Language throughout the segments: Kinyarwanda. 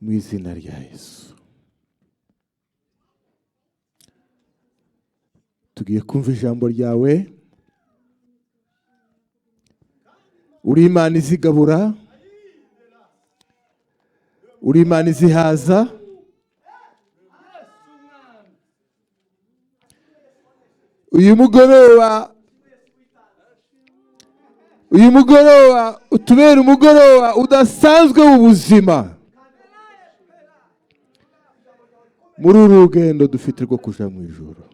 mu izina rya Yesu. Tugiye kumva ijambo ryawe. Uri Imana izigabura, uri Imana izihaza. Uyu mugoroba utubera umugoroba udasanzwe w'ubuzima. Muri uru rugendo dufite rwo kuja mu ijuru.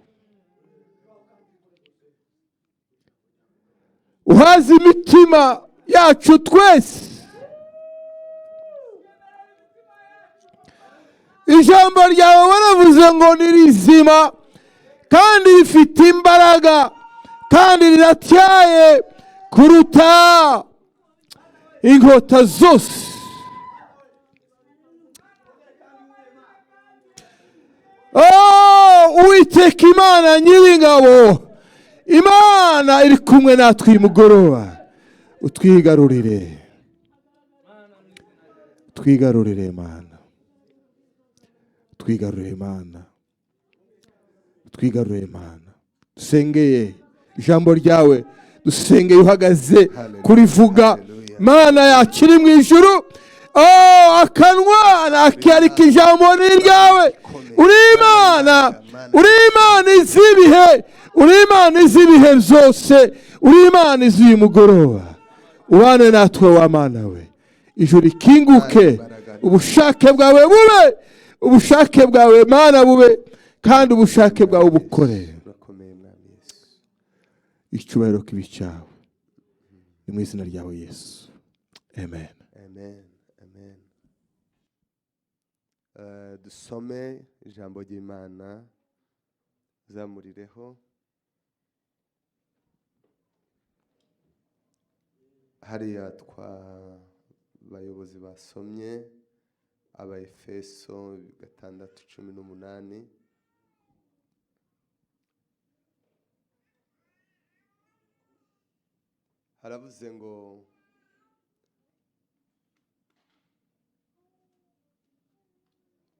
Uhaza imitima yacu twese. Ijambo ryawe waravuze ngo ni rizima kandi rifite imbaraga kandi riratyaye kuruta inkota zose. Uwiteka Imana Nyiringabo, Imana iri kumwe natwe uyu mugoroba. Utwigarurire, twigarurire Mana, twigarurire Mana, twigarurire Mana. Dusengeye ijambo ryawe, dusengeye uhagaze kurivuga. Mana yakiri mu ijuru, akanwa nakiyarika ijambo ni ryawe. Uri Imana, uri Imana izibihe, uri Imana izibihe zose, uri Imana izuye mugoroba. Ubane natwe wa Mana we. Ijuru ikinguke, ubushake bwawe bube, ubushake bwawe Mana bube, kandi ubushake bwawe bukore. Icyubahiro kibi cyawe mu izina ryawe Yesu. Amen. Amen. Amen. Dusome ijambo ry'Imana, zamurireho. Hariya bayobozi basomye Abaefeso 6:18. Haravuze ngo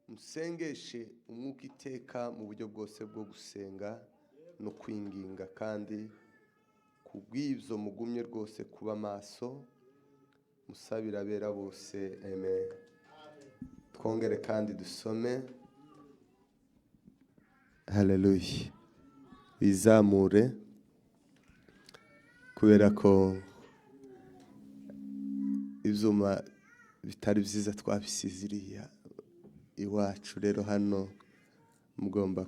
musengeshe umwuka iteka mu buryo bwose bwo gusenga no kwinginga, kandi kubw'ibyo mugumye rwose kuba maso musabira abera bose. Amen. Twongere kandi dusome. Haleluya. Bizamure kubera ko ibyuma bitari byiza twabisize iriya iwacu. Rero hano mugomba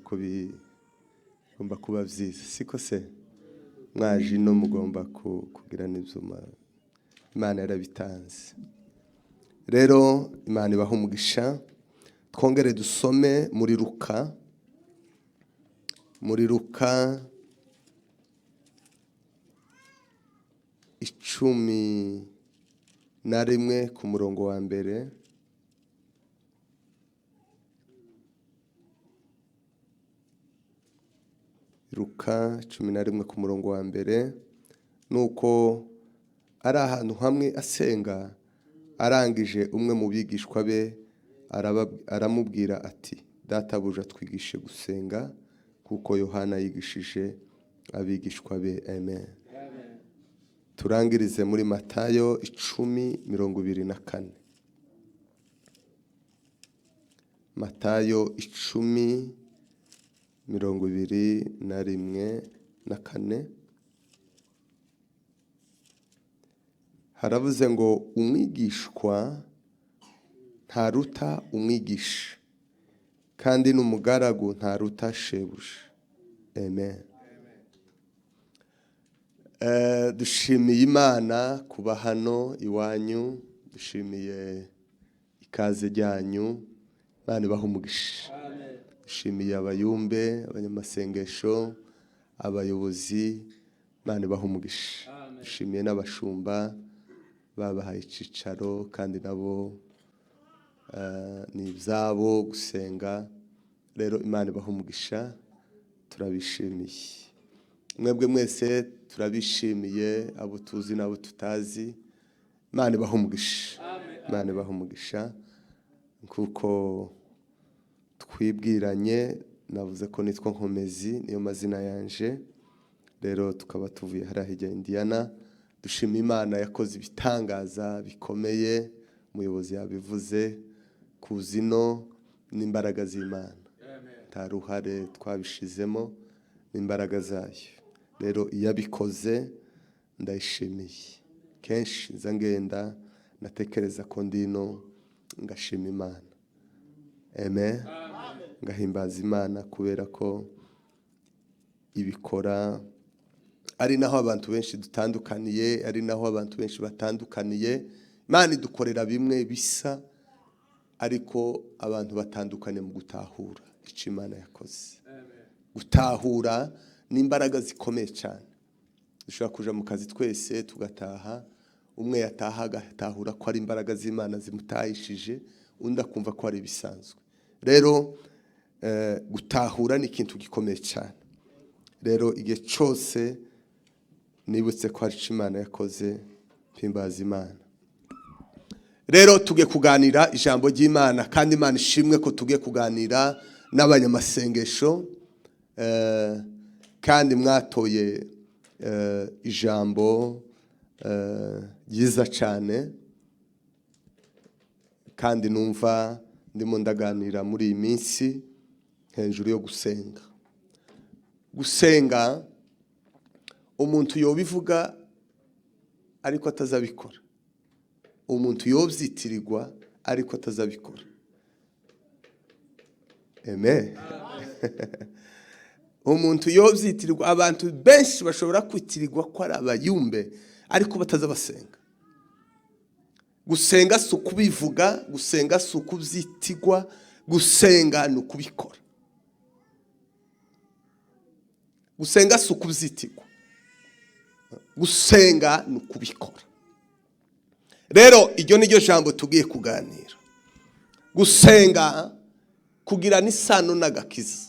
kuba byiza, siko se? Mwaje ino mugomba kugira n'ibyuma Imana yarabitanze. Rero Imana ibaha umugisha. Twongere dusome muri Luka 11 ku murongo wa mbere. Luka 11 ku murongo wa mbere. Nuko ari ahantu hamwe asenga, arangije umwe mu bigishwa be aramubwira ati, databuja twigishe gusenga kuko Yohana yigishije abigishwa be. Amen. Turangirize muri Matayo 10:24. Matayo 10:21-4. Haravuze ngo umwigishwa ntaruta umwigisha, kandi n'umugaragu ntaruta shebuja. Amen. Dushimiye Imana kuba hano iwanyu, dushimiye ikaze ryanyu. Imana ibaha umugisha. Dushimiye abayumbe, abanyamasengesho, abayobozi. Imana ibaha umugisha. Dushimiye n'abashumba babahaye icicaro, kandi nabo ni ibyabo gusenga. Rero Imana ibaha umugisha, turabishimiye. mwebwe mwese turabishimiye, abo tuzi n'abo tutazi. Imana ibahe umugisha, Imana ibahe umugisha. Kuko twibwiranye, navuze ko nitwa Nkomezi, niyo mazina yanje. Rero tukaba tuvuye hariya hirya Indiana. Dushima Imana yakoze ibitangaza bikomeye, umuyobozi yabivuze, kuzino n'imbaraga z'Imana. Nta ruhare twabishizemo, n'imbaraga zayo. Rero iyo abikoze ndayishimiye. Kenshi nza ngenda natekereza ko ndino ngashima Imana. Amen. Ngahimbaza Imana kubera ko ibikora ari naho abantu benshi dutandukaniye, ari naho abantu benshi batandukaniye. Imana idukorera bimwe bisa, ariko abantu batandukanye mu gutahura icyo Imana yakoze. Gutahura n'imbaraga zikomeye cyane. Dushobora kuja mu kazi twese tugataha, umwe yataha agatahura ko ari imbaraga z'Imana zimutahishije, undi akumva ko ari bisanzwe. Rero gutahura ni ikintu gikomeye cyane. Rero igihe cyose nibutse ko hari icyo Imana yakoze, mpimbaza Imana. Rero tugiye kuganira ijambo ry'Imana, kandi Imana ishimwe ko tugiye kuganira n'abanyamasengesho, kandi mwatoye ijambo ryiza cyane, kandi numva ndimo ndaganira muri iyi minsi hejuru yo gusenga. Gusenga umuntu yobivuga ariko atazabikora, umuntu yobyitirirwa ariko atazabikora. Amen. Umuntu yobyitirirwa, abantu benshi bashobora kwitirirwa ko ari abayumbe ariko batazabasenga. Gusenga si ukubivuga, gusenga si ukubyitirwa, gusenga ni ukubikora. Gusenga si ukubyitirwa, gusenga ni ukubikora. Rero iryo ni ryo jambo tugiye kuganira. Gusenga kugira n'isano n'agakiza.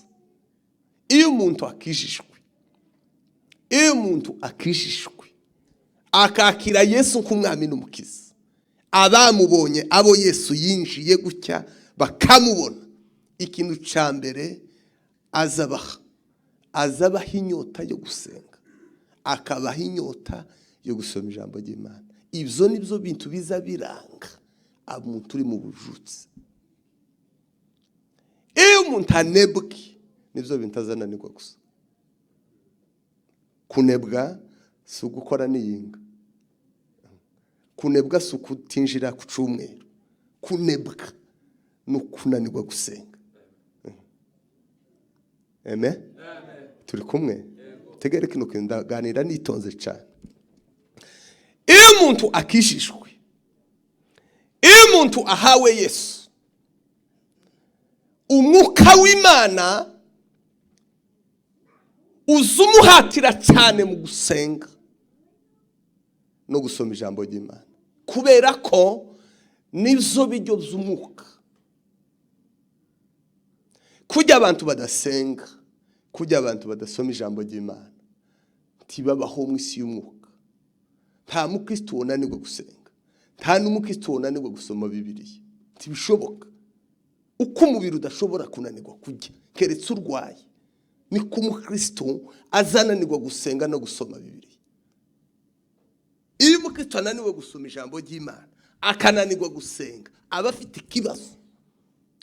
Iyo umuntu akijijwe, akakira Yesu nk'umwami n'umukiza, abamubonye, abo Yesu yinjiye gutya bakamubona, ikintu cya mbere azabaha inyota yo gusenga, akabaha inyota yo gusoma ijambo ry'Imana. Ibyo ni byo bintu biza biranga umuntu uri mu bujutsi. Iyo umuntu anebwe, nibyo bintu azananirwa gusa. Kunebwa si ugukora n'iyinga, kunebwa si ukutinjira ku cyumweru, kunebwa ni ukunanirwa gusenga. Amen. Turi kumwe? Tegere kino kintu ndaganira nitonze cyane. Iyo umuntu akishishwe, iyo umuntu ahawe Yesu, umwuka w'Imana uzumuhatira cyane mu gusenga no gusoma ijambo ry'Imana, kubera ko nibyo biryo by'umwuka. Kujya abantu badasenga, kujya abantu badasoma ijambo ry'Imana, ntibabaho mu isi y'umwuka. Nta mukristo wunanirwa gusenga, nta n'umukristo wunanirwa gusoma Bibiliya. Ntibishoboka. Uko umubiri udashobora kunanirwa kujya keretse urwaye, niko umukristo azananirwa gusenga no gusoma Bibiliya. Iyo umukristo ananiwe gusoma ijambo ry'Imana, akananirwa gusenga, aba afite ikibazo.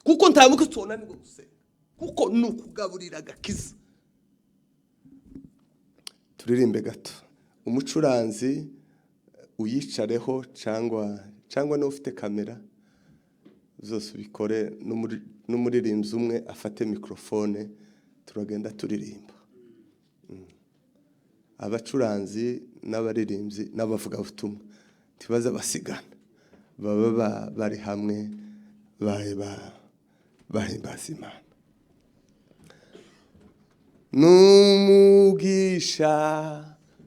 Kuko nta mukristo wunanirwa gusenga, kuko ni ukugaburira agakiza. Turirimbe gato. Umucuranzi uyicareho cyangwa n'ufite kamera zose ubikore, n'umuririmbyi umwe afate mikrofone, turagenda turirimba. Abacuranzi n'abaririmbyi n'abavuga ubutumwa tibaza basigana, baba bari hamwe, bahimbaza Imana. Numugisha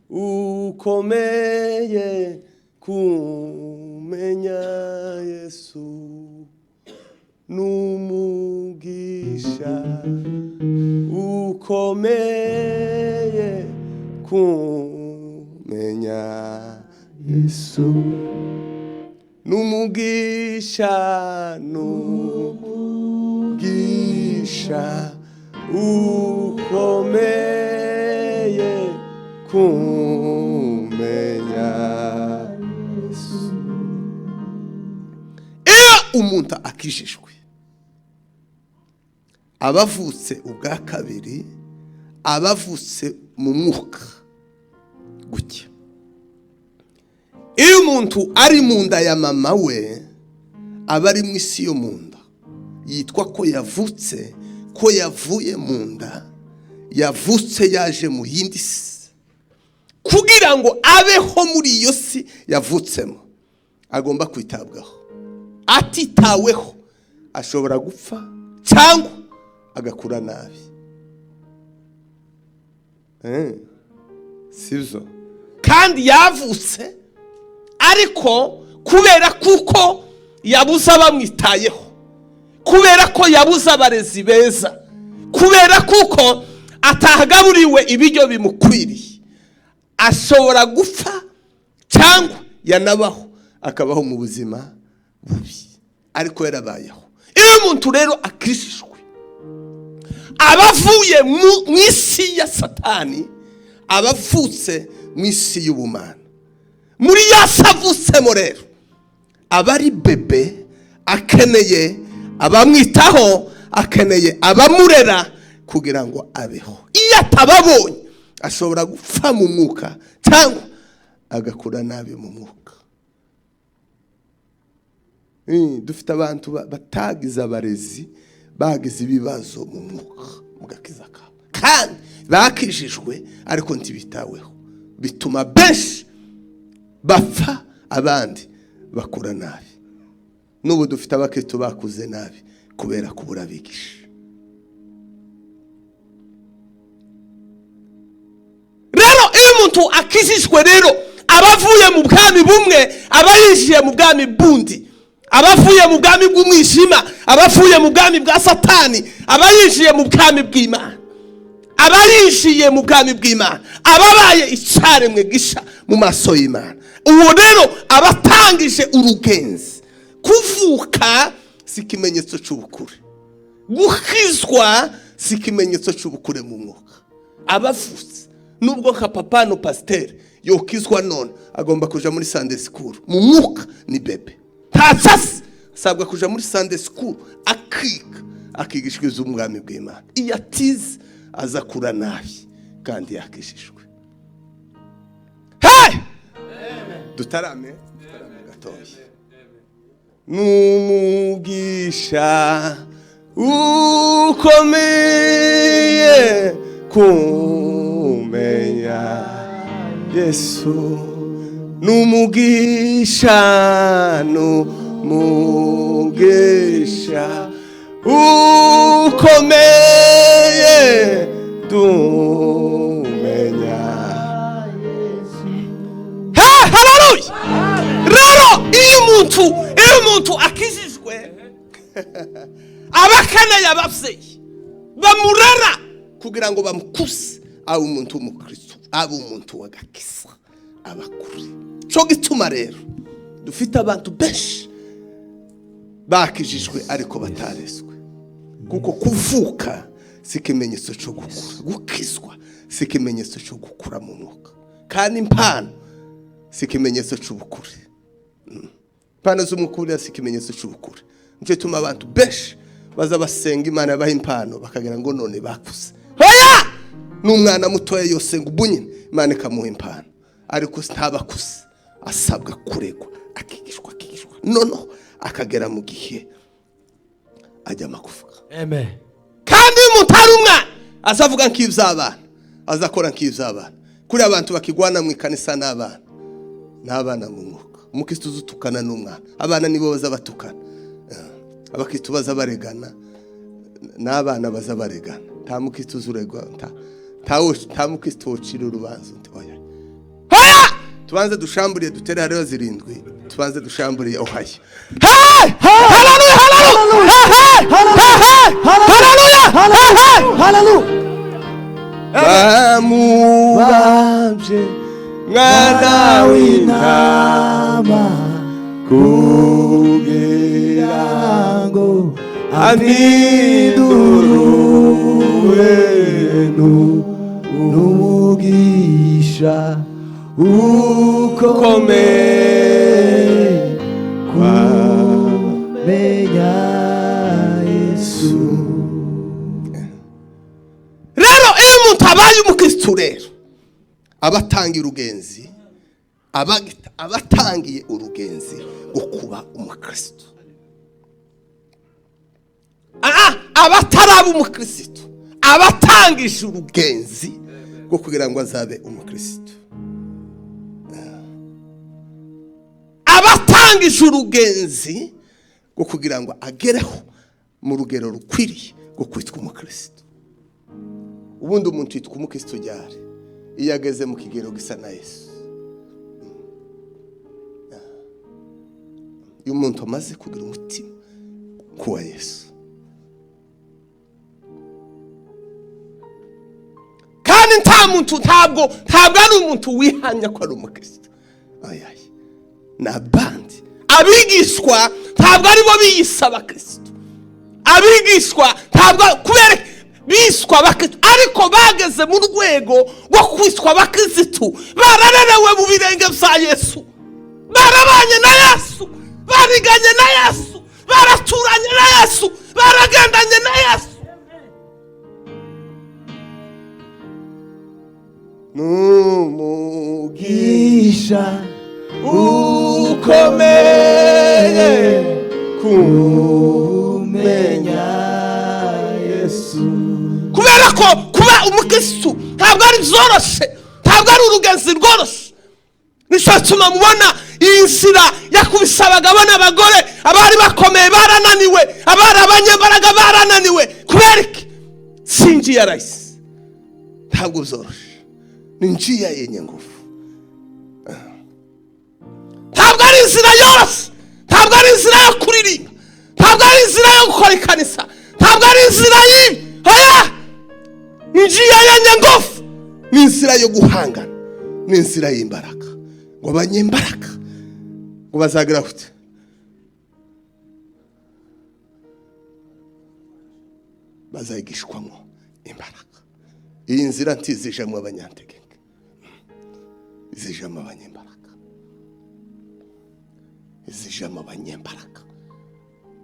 ukomeye kumenya Yesu, numugisha ukomeye kumenya Yesu n'umugisha ukomeye kumenya Yesu. Iyo umuntu akijijwe abavutse ubwa kabiri, abavutse mu mwuka gutya. Iyo umuntu ari mu nda ya mama we aba ari mu isi yo mu nda, yitwa ko yavutse, ko yavuye mu nda, yavutse yaje mu yindi si. Kugira ngo abeho muri iyo si yavutsemo agomba kwitabwaho. Atitaweho ashobora gupfa cyangwa agakura nabi. Sibyo? Kandi yavutse ariko kubera kuko yabuze abamwitayeho, kubera ko yabuze abarezi beza, kubera kuko atahagaburiwe ibiryo bimukwiriye, ashobora gupfa cyangwa yanabaho akabaho mu buzima bubi ariko yarabayeho. Iyo umuntu rero akijijwe abavuye mu isi ya Satani, abavutse mu isi y'ubumana. Muri yasavutsemo rero abari bebe akeneye abamwitaho, akeneye abamurera kugira ngo abeho. Iyo atababonye ashobora gupfa mu mwuka cyangwa agakura nabi mu mwuka. Dufite abantu batagize abarezi, bagize ibibazo mu mwuka mu gakiza kabo, kandi bakijijwe ariko ntibitaweho, bituma benshi bapfa abandi bakura nabi. N'ubu dufite abakristo bakuze nabi kubera kubura abigisha. Rero iyo umuntu akijijwe rero abavuye mu bwami bumwe abayinjiye mu bwami bundi, abavuye mu bwami bw'umwijima abavuye mu bwami bwa Satani, abayinjiye mu bwami bw'Imana, abayinjiye mu bwami bw'Imana, ababaye icyaremwe gisha mu maso y'Imana. Uwo rero abatangije urugenzi. Kuvuka si ikimenyetso cy'ubukure, gukizwa si ikimenyetso cy'ubukure mu mwuka. Abavutse nubwo nka papa no pasiteri yokizwa none agomba kuja muri Sunday school, mu mwuka ni bebe. Ntasasi asabwa kuja muri Sunday school akigishwa iz'umwami bw'Imana. Iyo atize aza kura nabi kandi yakishijwe. Hey! Dutarame gatoya. N'umugisha ukomeye kumenya Yesu, n'umugisha ukomeye tumenya Yesu. Haleluya! Rero iyo umuntu akijijwe abakeneye ababyeyi bamurera kugira ngo bamukuse, aba umuntu w'umukristo, aba umuntu w'agakiza, abakuri. Cyo gituma rero dufite abantu benshi bakijijwe ariko batareswe, kuko kuvuka si ikimenyetso cyo gukura, gukizwa si ikimenyetso cyo gukura mu mwuka, kandi impano si ikimenyetso cy'ubukure. Impano z'umukuru si ikimenyetso cy'ubukure. Nicyo gituma abantu benshi baza basenga Imana yabaha impano bakagira ngo none bakuze. Hoya! N'umwana mutoya yose ngo bunyine Imana ikamuha impano, ariko ntabakuze, asabwa kuregwa, akigishwa noneho akagera mu gihe ajya makuvuga. Amen. Kandi umuntu ari umwana azavuga nk'iby'abana, azakora nk'iby'abana. Kuri abantu bakigwana mu ikanisa n'abana mu mwuka. Umukristo uzutukana n'umwana, abana nibo baza batukana. Abakristo baza baregana n'abana baza baregana. Nta mukristo uzuregwa, nta mukristo wocira urubanza. Hoya! Tubanze dushamburiye dutere hariho 7. Tubanze dushamburiye ohaya. Hey! Haleluya! Haleluya! Haleluya! Haleluya! bamubambye mwana w'intama kugira ngo amidurwe n'umugisha ukomeye kwamenya Yesu. Rero iyo umuntu abaye umukristo rero abatangiye urugenzi abatangiye urugenzi rwo kuba umukristo. Abataraba umukristo abatangije urugenzi rwo kugira ngo azabe umukristo. Abatangije urugenzi rwo kugira ngo agereho mu rugero rukwiriye rwo kwitwa umukristo. Ubundi umuntu yitwa umukristo ryari? Iyo ageze mu kigero gisa na Yesu. Iyo umuntu amaze kugira umutima kuwa Yesu. Kandi nta muntu ntabwo ari umuntu wihanya ko ari umukristo. Ayaye. Nabandi abigishwa ntabwo ari bo biyisa abakristo. Abigishwa ntabwo kubera biswa abakristo, ariko bageze mu rwego rwo kwitwa abakristo. Bararerewe mu birenge bya Yesu, barabanye na Yesu, bariganye na Yesu, baraturanye na Yesu, baragendanye na Yesu. N'umugisha ukomeye kumenya Yesu. Kubera ko kuba umukristo ntabwo ari byoroshye, ntabwo ari urugenzi rworoshye. Nicyo gituma mubona Iyinzira yakubise abagabo n'abagore, abari bakomeye barananiwe, abari abanyembaraga barananiwe. Kubera iki? Si njia rahisi, ntabwo byoroshye, ni njia yenye nguvu. Ntabwo ari inzira yose, ntabwo ari inzira yo kuririmba, ntabwo ari inzira yo gukora ikanisa, ntabwo ari inzira y'ibi. Oya, njia yenye nguvu ni inzira yo guhangana, ni inzira y'imbaraga. Ngo abanyembaraga ngo bazagira gute? Bazayigishwamo imbaraga. Iyi nzira ntizijamo abanyantegeke, izijamo abanyembaraga, izijamo abanyembaraga.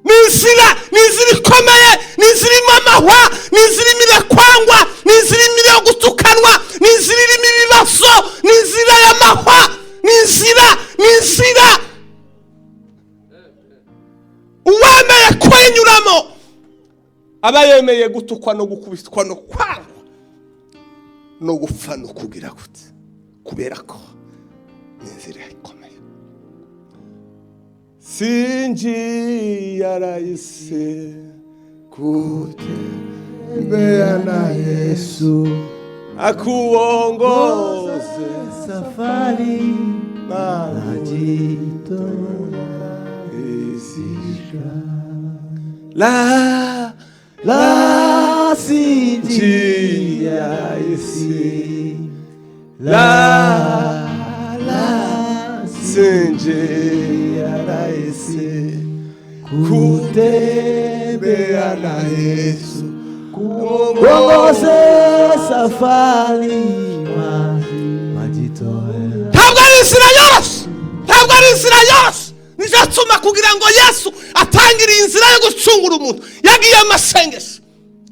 Ni inzira ikomeye, ni inzira irimo amahwa, ni inzira irimo kwangwa, ni inzira irimo gutukanwa, ni inzira irimo ibibazo, ni inzira y'amahwa, ni inzira uwemeye kwenyuramo aba yemeye gutukwa no gukubitwa no kwangwa no gupfa no kugira gute, kubera ko ni inzira ikomeye. Sinjia rahisi kutembea na Yesu, akuongoze safari majitolea. La sinjia rahisi, la sinjia rahisi kutembea na Yesu, kuongoze safari majitolea. Ntabwo ari inzira yose, ntabwo ari inzira yose. Nicyo gituma kugira ngo Yesu atangire inzira yo gucungura umuntu, yagiye amasengesho,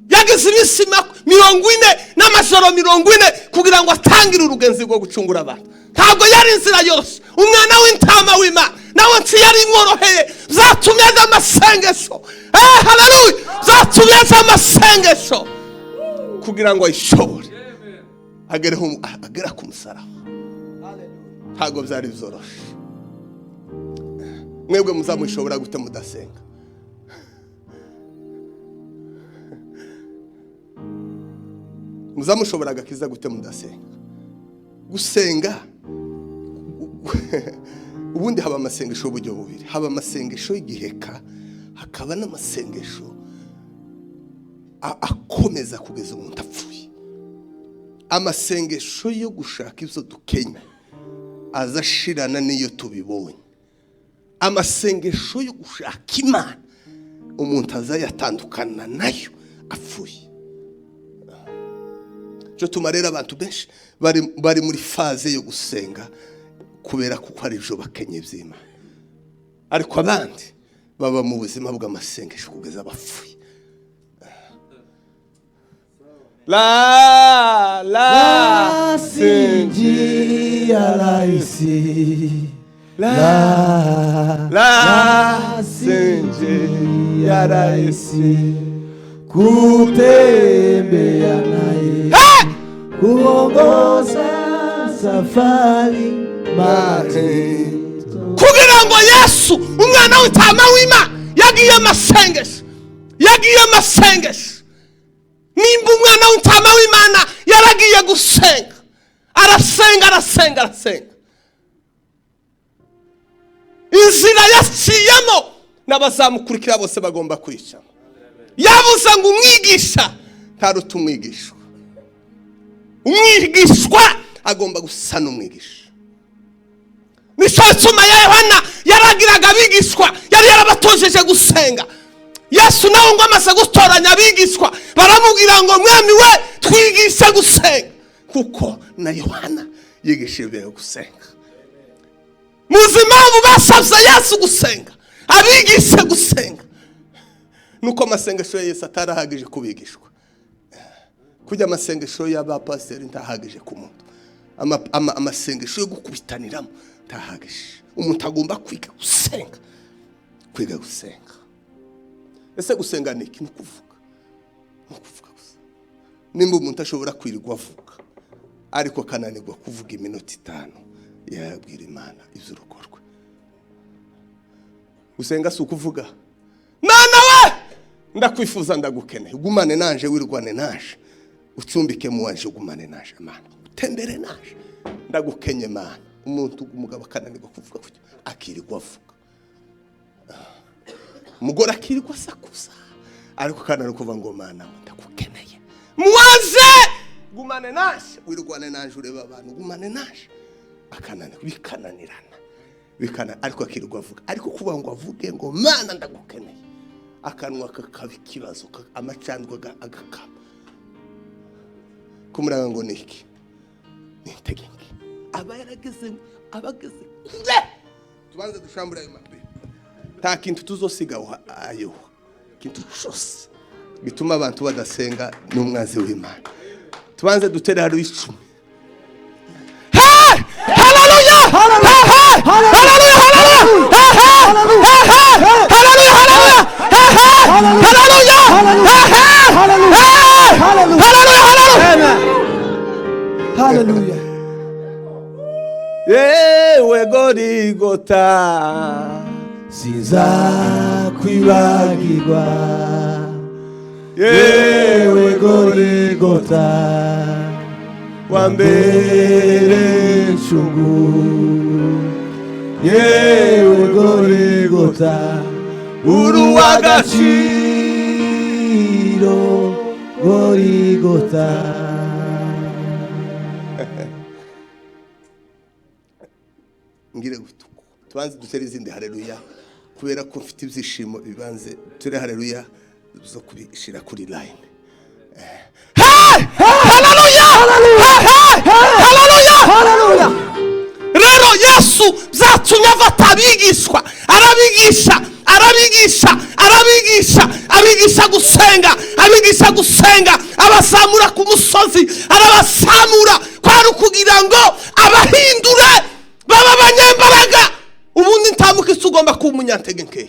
yagize iminsi 40 n'amajoro 40 kugira ngo atangire urugenzi rwo gucungura abantu. Ntabwo yari inzira yose. Umwana w'intama w'Imana nawe nsi yari imworoheye, zatumye amasengesho. Haleluya, zatumye amasengesho kugira ngo ayishobore agera ku musaraba. Ntabwo byari byoroshye. Mwebwe muzamushobora gute mudasenga? Muzamushobora agakiza gute mudasenga? Gusenga ubundi haba amasengesho y'uburyo bubiri. Haba amasengesho y'igiheka, hakaba n'amasengesho akomeza kugeza umuntu apfuye. amasengesho yo gushaka ibyo dukenya azashirana n'iyo tubibonye. Amasengesho yo gushaka Imana umuntu azayatandukana nayo apfuye. Cyo tumarera abantu benshi bari muri faze yo gusenga kubera kuko ari byo bakenye by'Imana, ariko abandi baba mu buzima bw'amasengesho kugeza bapfuye. La sinji alaisi la sinji alaisi kutembea naye kuongoza safari mati. Kugira ngo Yesu umwana w'intama w'Imana yagiye amasengesho. Nimba umwana w'intama w'Imana yaragiye gusenga, arasenga. Inzira yaciyemo n'abazamukurikira bose bagomba kwicamo. Yabuze ngo umwigisha ntaruta umwigishwa. Umwigishwa agomba gusa n'umwigisha. Nico gituma Yohana yaragiraga abigishwa, yari yarabatojeje gusenga. Yesu nawe ngo amaze gutoranya abigishwa baramubwira ngo mwami we twigishe gusenga, kuko na Yohana yigishije gusenga. Muzima basabye Yesu gusenga, abigishe gusenga. Nuko amasengesho ya Yesu atarahagije kubigishwa. Kujya amasengesho y'abapasiteri ntahagije ku muntu. Amasengesho yo gukubitaniramo ntahagije. Umuntu agomba kwiga gusenga. Ese gusenga ni iki? Nukuvuga gusa. Nimba umuntu ashobora kwirirwa avuga ariko kananirwa kuvuga iminota 5 yabwira Imana iby'urugo rwe. Gusenga si ukuvuga Mana we ndakwifuza ndagukeneye, ugumane nanje, wirwane naje, ucumbike mu wanje, ugumane naje Mana, utembere naje, ndagukenye Mana. Umuntu umugabo kananirwa kuvuga kujya akirirwa avuga, umugore akirirwa sakuza ariko kananirwa kuvuga ngo Mana ndagukeneye, muwaze gumane naje, wirwane naje, ureba abantu gumane naje, akananirwa bikananirana ariko akirirwa avuga. Ariko kuvuga ngo avuge ngo Mana ndagukeneye, akanwa kakaba ikibazo, amacandwa agakaba. Kumuranga ngo niki nitege abageze kure, tubanze dushambura ayo mabe, nta kintu tuzosigaho ayo kintu cyose bituma abantu badasenga n'umwazi w'Imana. Tubanze dutere haro 10. Hallelujah! Hallelujah. Yewe Goligota siza kwibagirwa, yewe Goligota wambere nshungu, yewe Goligota uruwagaciro, Goligota. Ngire gutuko tubanze dutere izindi haleluya, kubera ko mfite ibyishimo bibanze ture haleluya zo kubishira kuri line. Haleluya. Rero Yesu byatumye avata abigishwa, abigisha gusenga, abasamura ku musozi, arabasamura kwari kugira ngo abahindure baba abanyembaraga. Ubundi ntamuka isugomba kuba umunyantege nkeya,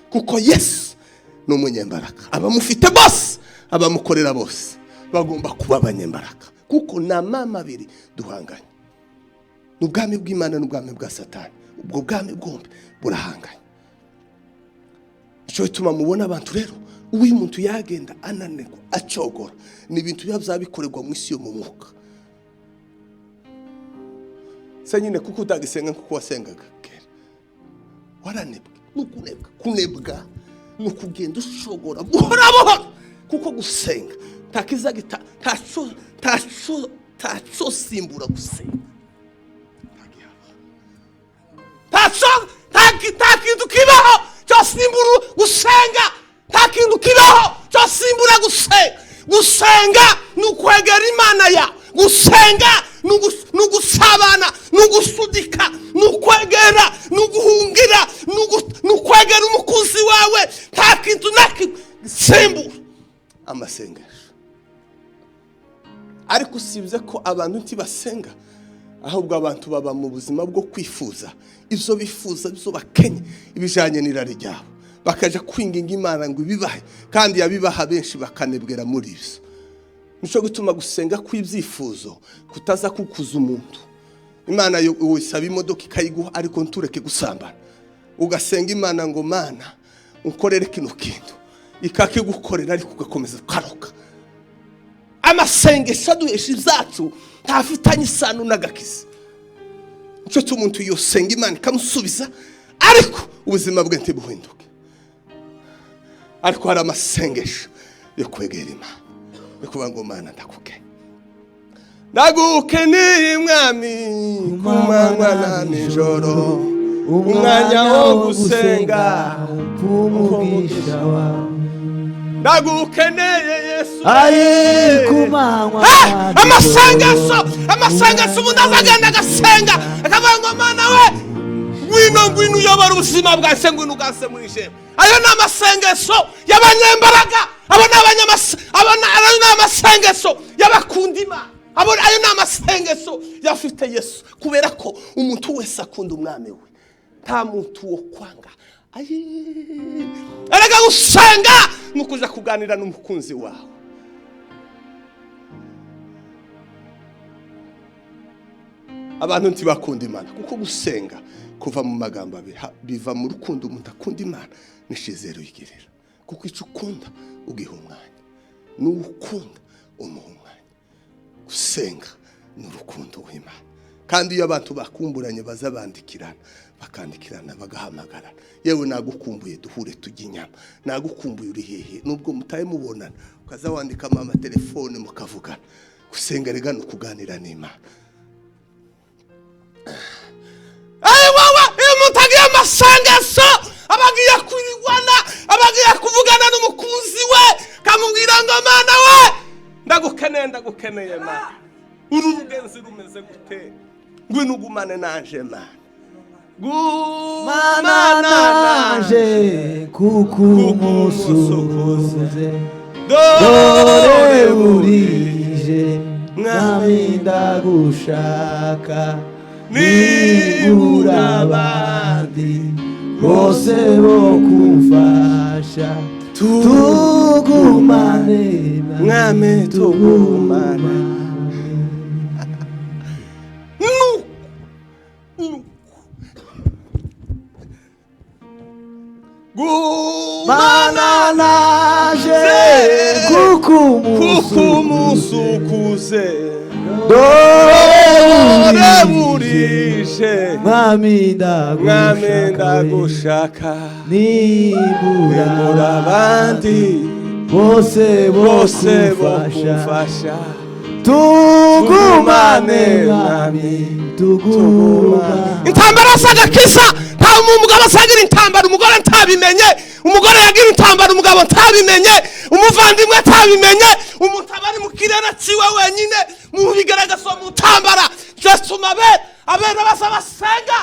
kuko Yesu ni umunyembaraga. Abamufite bose, abamukorera bose bagomba kuba abanyembaraga, kuko na mama abiri duhanganye, n'ubwami bw'Imana n'ubwami bwa Satani. Ubwo bwami bwombi burahanganye. Cyo bituma mubona abantu rero uyu muntu yagenda ananirwa acogora, ni ibintu byabikorerwa mu isi yo mu mwuka. Sanyine kuko utagisenga kuko wasengaga kera, waranebwe, kunebwa nukugenda ushogora buhora, kuko gusenga takiza tacho taco simbura gusenga. Nta kintu kibaho cyosimbura gusenga. Nta kintu kibaho cyosimbura gusenga. Gusenga ni ukwegera Imana yawe. Gusenga ni ugusabana, ni ugusudika, ni ukwegera, ni uguhungira, ni ukwegera umukunzi wawe. Nta kintu gisimbura amasengesho. Ariko usibye ko abantu ntibasenga, ahubwo abantu baba mu buzima bwo kwifuza ibyo bifuza, ibyo bakenye, ibijanye n'irari ryabo, bakaja kwinginga Imana ngo ibibahe, kandi yabibaha benshi bakanebwera muri ibyo. Nico gutuma gusenga kw'ibyifuzo kutaza kukuza umuntu. Imana wisaba imodoka ikayiguha, ariko ntureke gusambana. Ugasenga Imana ngo Mana unkorere kino kintu, ikakigukorera ariko ugakomeza ukaroka. Amasengesho aduhesha ibyacu ntafitanye isano n'agakiza. Nico tumuntu yosenga Imana ikamusubiza, ariko ubuzima bwe ntibuhinduke. Ariko hari amasengesho yo kwegera Imana, yo kuvuga ngo Mana ndagukeneye mwami, kumanywa na nijoro, umwanya wo gusenga umugisha wawe. Ndagukeneye Yesu, kumanywa amasengesho umuntu azagenda agasenga akavuga ngo Mana we ngwino uyobora ubuzima bwawe, ngwino ugase muri je. Ayo ni amasengesho y'abanyembaraga, abo ni amasengesho y'abakunda Imana, ayo ni amasengesho yafite Yesu. Kubera ko umuntu wese akunda umwami we, nta muntu wo kwanga. Erega gusenga nukuja kuganira n'umukunzi wawe. Abantu ntibakunda Imana kuko gusenga kuva mu magambo abiri biva mu rukundo. Umuntu akunda Imana nishizero yigirira, kuko icyo ukunda ugiha umwanya, n'ukunda umuha umwanya. Gusenga ni urukundo w'Imana. Kandi iyo abantu bakumburanye bazabandikirana, bakandikirana bagahamagarana, yewe nagukumbuye duhure tujya inyama, nagukumbuye uri hehe, nubwo mutaye mubonana ukaza wandika ama telefone mukavugana. Gusenga rega no kuganira n'Imana. Iyo mutagiye amasengesho abagiye kwirwana, abagiye kuvugana n'umukunzi we, kamubwira ngo Mana we ndagukeneye Mana, uru rugenzi rumeze gute, ngwino ugumane nanje Mana, gumana nanje kuko umusukuze, dore burije mwami ndagushaka, nibura abandi bose bo kumfasha, tugumane mwami tugumane. Gumana naje kuko umusukuze, dore burije mwami ndagushaka, nibura abandi bose bofasha, tugumane mwami tugumane. Intambara asaga kisa, nta umugabo asagira intambara umugore ntabimenye, umugore yagira intambara umugabo ntabimenye, umuvandimwe ntabimenye, umuntu abari mu kirere ciwe wenyine mu bigaragaza mu ntambara. Cyatuma abera basenga,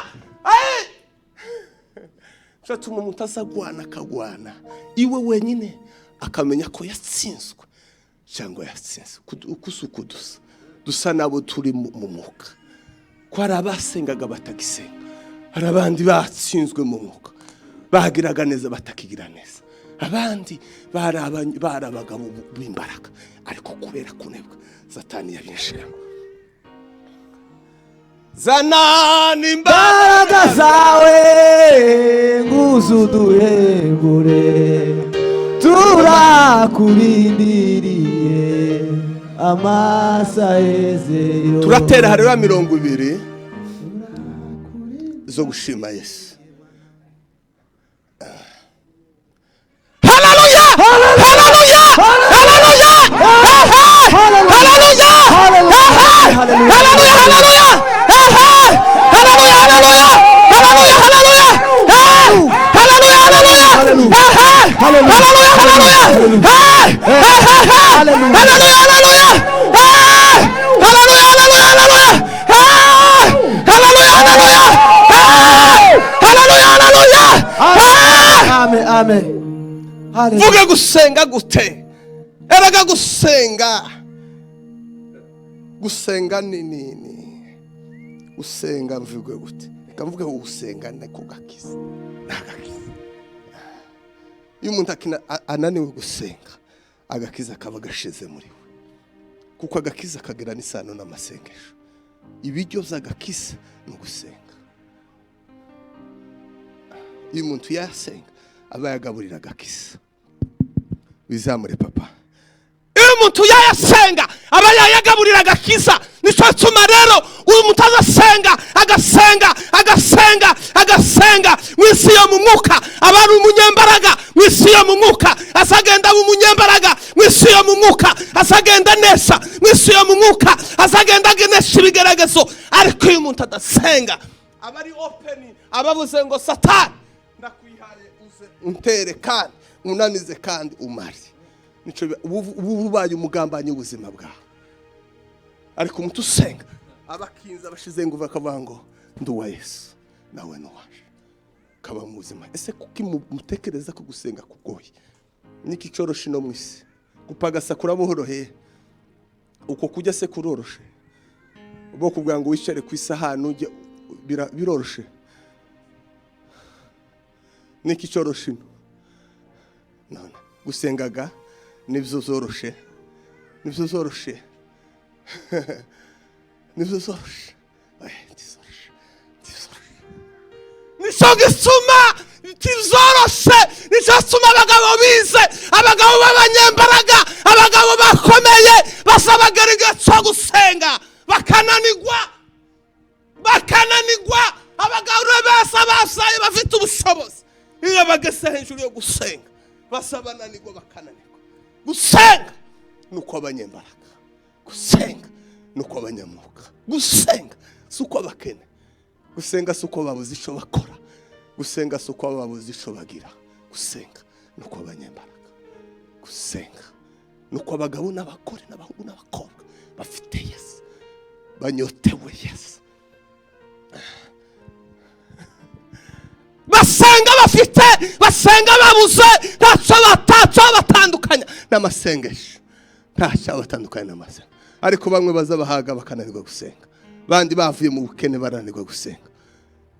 cyatuma umuntu azagwana akagwana iwe wenyine, akamenya ko yatsinzwe cyangwa yatsinzwe. Ukusuku dusa nabo turi mu mwuka, ko hari abasengaga batagisenga, hari abandi batsinzwe mu mwuka bagiraga neza batakigira neza, abandi bari abagabo b'imbaraga, ariko kubera kunebwa Satani yabinshiramo. Zana n'imbaraga zawe nguzuduhembure, turakurindiriye amasayezeyo. Turatera harira 20 zo gushima Yesu. Haleluya! Haleluya! Haleluya! Haleluya! haleluya, haleluya, haleluya, haleluya, haleluya, haleluya, haleluya, Amen, amen. Vuga gusenga gute? Eraga gusenga. Gusenga ni nini? Gusenga mvuge gute? Reka mvuge gusenga nako gakiza. Nagakiza. Iyo umuntu ananiwe gusenga, agakiza kaba gashize muri we. Kuko agakiza kagera n'isano n'amasengesho. Ibiryo by'agakiza no gusenga. Iyo umuntu yasenga aba yagaburira agakiza. Bizamure papa. Iyo umuntu yasenga aba yagaburira agakiza. Nico tuma rero umuntu azasenga agasenga mwisi yo mu mwuka abantu umunyembaraga mwisi yo mu mwuka asagenda mu munyembaraga mwisi yo mu mwuka asagenda nesa mwisi yo mu mwuka asagenda genesha ibigeragezo. Ariko iyo umuntu adasenga aba ari open, abavuze ngo Satani ndakwihaye uze untere kandi unanize kandi umari. Nico ububaye umugambanyi ubuzima bwawe. Ariko umuntu usenga abakinza bashize ngo bakavuga ngo nduwa Yesu nawe nuwaje kaba mu buzima. Ese kuki mutekereza ko gusenga kugoye? Niki Itoroshye no mwisi gupagasa kurabuhoroheye uko kujya se kuroroshe ubo kuvuga ngo wicare ku isahani ujye biroroshe. Niki Itoroshye none gusengaga nibyo zoroshe nibyo zoroshe nibyo zoroshe nico gisuma kizoroshe nico gisuma abagabo bize abagabo b'abanyembaraga abagabo bakomeye basabagara igihe gusenga bakananigwa abagabo basabasaye bafite ubushobozi iyo bagese hejuru yo gusenga basabananigwa bakananigwa. Gusenga nuko abanyembaraga, gusenga nuko abanyamwuka, gusenga suko abakene, gusenga suko babuze ico bakora, gusenga suko babuze ico bagira, gusenga nuko abanyembaraga, gusenga nuko abagabo n'abakore n'abahungu n'abakobwa bafite Yesu banyotewe Yesu. Basenga babuze ntacyo batandukanya n'amasengesho, ntacyo batandukanya n'amasengesho. Ariko bamwe bazabahaga bakananirwa gusenga, abandi bavuye mu bukene barananirwa gusenga,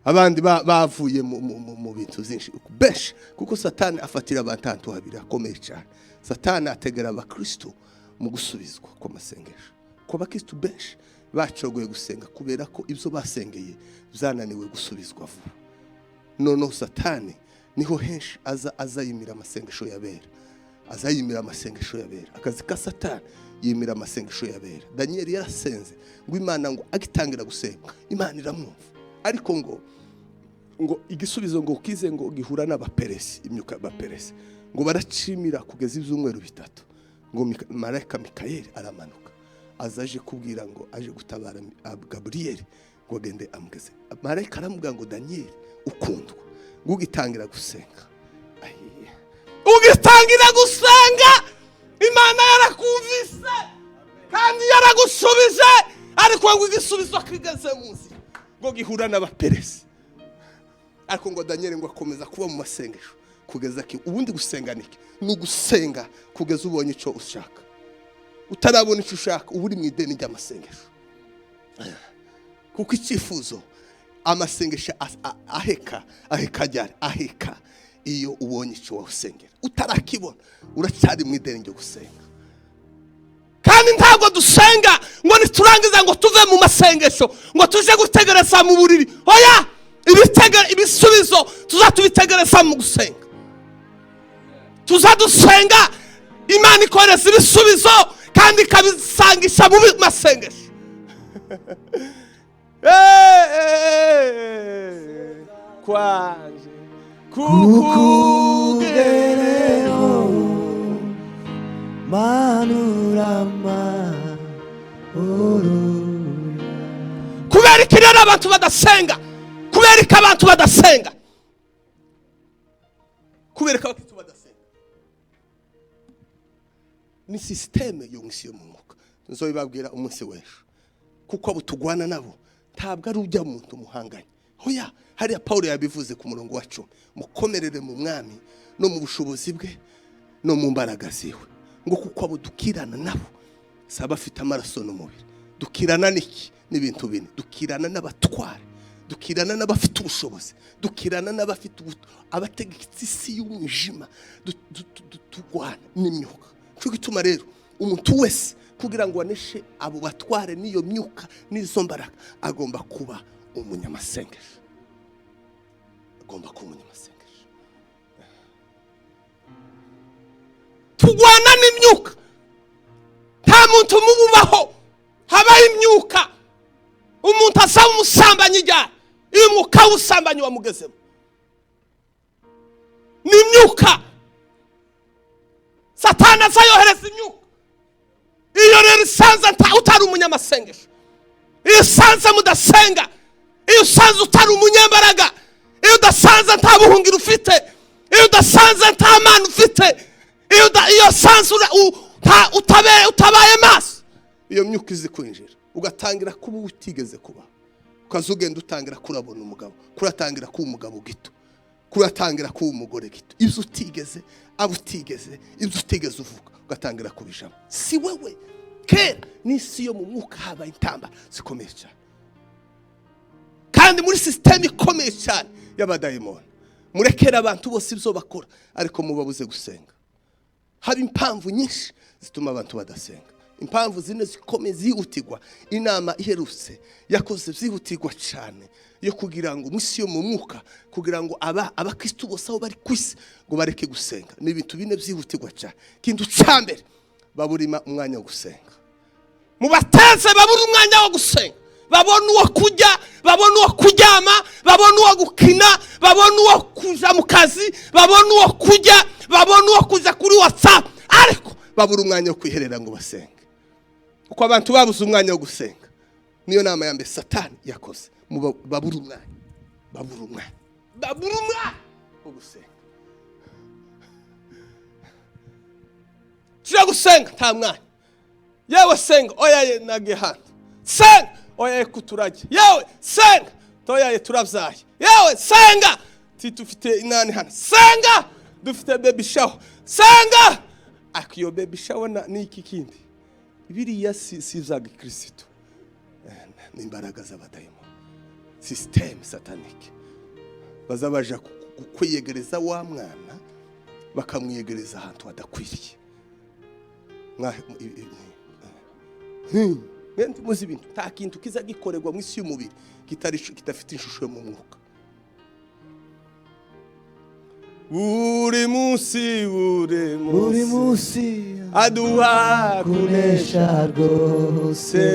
abandi bavuye mu bintu byinshi benshi. Kuko Satani afatira abantu habiri akomeye cyane. Satani ategera abakristo mu gusubizwa kw'amasengesho. Ko abakristo benshi bacogoye gusenga kubera ko ibyo basengeye byananiwe gusubizwa vuba. Noneho Satani niho henshi azayimira amasengesho yabera, azayimira amasengesho yabera. Akazi ka Satani yimira amasengesho yabera. Daniel yarasenze ngo Imana ngo agitangira gusenga Imana iramwumva, ariko ngo igisubizo ngo kize ngo gihura n'abaperesi, imyuka y'abaperesi ngo baracimira kugeza ibyumweru bitatu. Ngo marayika Mikayeli aramanuka azaje kubwira ngo aje gutabara Gabriel ngo agende amugeze. Marayika aramubwira ngo Daniel ukundwa ngo ugitangira gusenga, ugitangira gusenga Imana yarakumvise kandi yaragusubije. Ariko ngo igisubizo kigeze munsi ngo gihura n'abaperesi. Ariko ngo Daniel ngo akomeza kuba mu masengesho kugeza ki ubundi gusenga niki ni gusenga kugeza ubonye ico ushaka. Utarabona ico ushaka uburi mu ideni ry'amasengesho. Kuko icyifuzo amasengesho aheka iyo ubonye ico wasengera. Utarakibona uracyari mu ideni ryo gusenga. Kandi ntabwo dusenga ngo niturangiza ngo tuve mu masengesho ngo tuje gutegereza mu buriri. Oya, ibisubizo tuzatubitegereza mu gusenga. Tuzadusenga Imana ikoreza ibisubizo kandi kabisangisha mu masengesho. Kwanje kukugereho manurama rero abantu badasenga? Kubera ko abantu badasenga? Kubera ko abantu badasenga? Ni systeme yo mwisi yo mu mwuka. Nzobibabwira umunsi w'ejo. Kuko abo tugwana nabo ntabwo ari ujya muntu muhanganye. Hoya, hariya Paulo yabivuze ku murongo wa 10. Mukomerere mu mwami no mu bushobozi bwe no mu mbaraga ziwe. Ngo kuko abo dukirana nabo saba afite amaraso n'umubiri. Dukirana niki? N'ibintu bine. Dukirana n'abatware, dukirana n'abafite ubushobozi, dukirana n'abafite abategetse isi y'umwijima, tugwana n'imyuka. Cyo gituma rero umuntu wese kugira ngo aneshe abo batware n'iyo myuka n'izo mbaraga agomba kuba umunyamasengesho. Agomba kuba umunyamasengesho. Tugwana n'imyuka. Nta muntu mububaho habaye imyuka. Umuntu asaba umusambanyi ijya iyo umwuka w'ubusambanyi wamugezemo. Ni imyuka. Satani azayohereza imyuka. Iyo rero isanze utari umunyamasengesho, iyo usanze mudasenga, iyo usanze utari umunyembaraga, iyo udasanze nta buhungiro ufite, iyo udasanze nta mana ufite, iyo usanze utabaye maso, iyo myuka izi kwinjira ugatangira kuba utigeze kuba. Ukazugenda utangira kurabona umugabo, kuratangira kuba umugabo gito, kuratangira kuba umugore gito. Ibyo utigeze, abo utigeze, ibyo utigeze uvuga ugatangira kubijamo. Si wewe kera n'isi yo mu mwuka haba intamba zikomeye cyane, kandi muri system ikomeye cyane y'abadayimoni. Murekera abantu bose ibyo bakora, ariko mubabuze gusenga. Haba impamvu nyinshi zituma abantu badasenga. Impamvu zine zikomeye zihutirwa. Inama iherutse yakoze zihutirwa cyane yo kugira ngo mwisi yo mu mwuka, kugira ngo abakristo bose aho bari kwisi ngo bareke gusenga. Ni ibintu bine byihutirwa cyane. Kintu cyambere baburima umwanya wo gusenga. Mubateze babura umwanya wo gusenga. Babona uwo kujya, babona uwo kuryama, babona uwo gukina, babona uwo kuja mu kazi, babona uwo kujya, babona uwo kuja kuri WhatsApp, ariko babura umwanya wo kwiherera ngo basenge. Uko abantu babuze umwanya wo gusenga, niyo nama ya mbere Satani yakoze. Babura umwanya wo gusenga. Tujya gusenga nta mwanya. Yewe senga, oya nage hano. Senga, oya kuturage. Yewe senga, toya turabyaye. Yewe senga, tufite inani hano. Senga, dufite baby shower. Senga, akiyo baby shower ni iki kindi? Biriya si za Kristo. Ni imbaraga z'abadayimoni. System satanique. Bazabaja kwiyegereza wa mwana bakamwiyegereza ahantu hadakwiriye. Ngendi muzi ibintu nta kintu kiza gikorerwa mu isi y'umubiri kitafite ishusho yo mu mwuka. Buri munsi aduha kunesha rwose.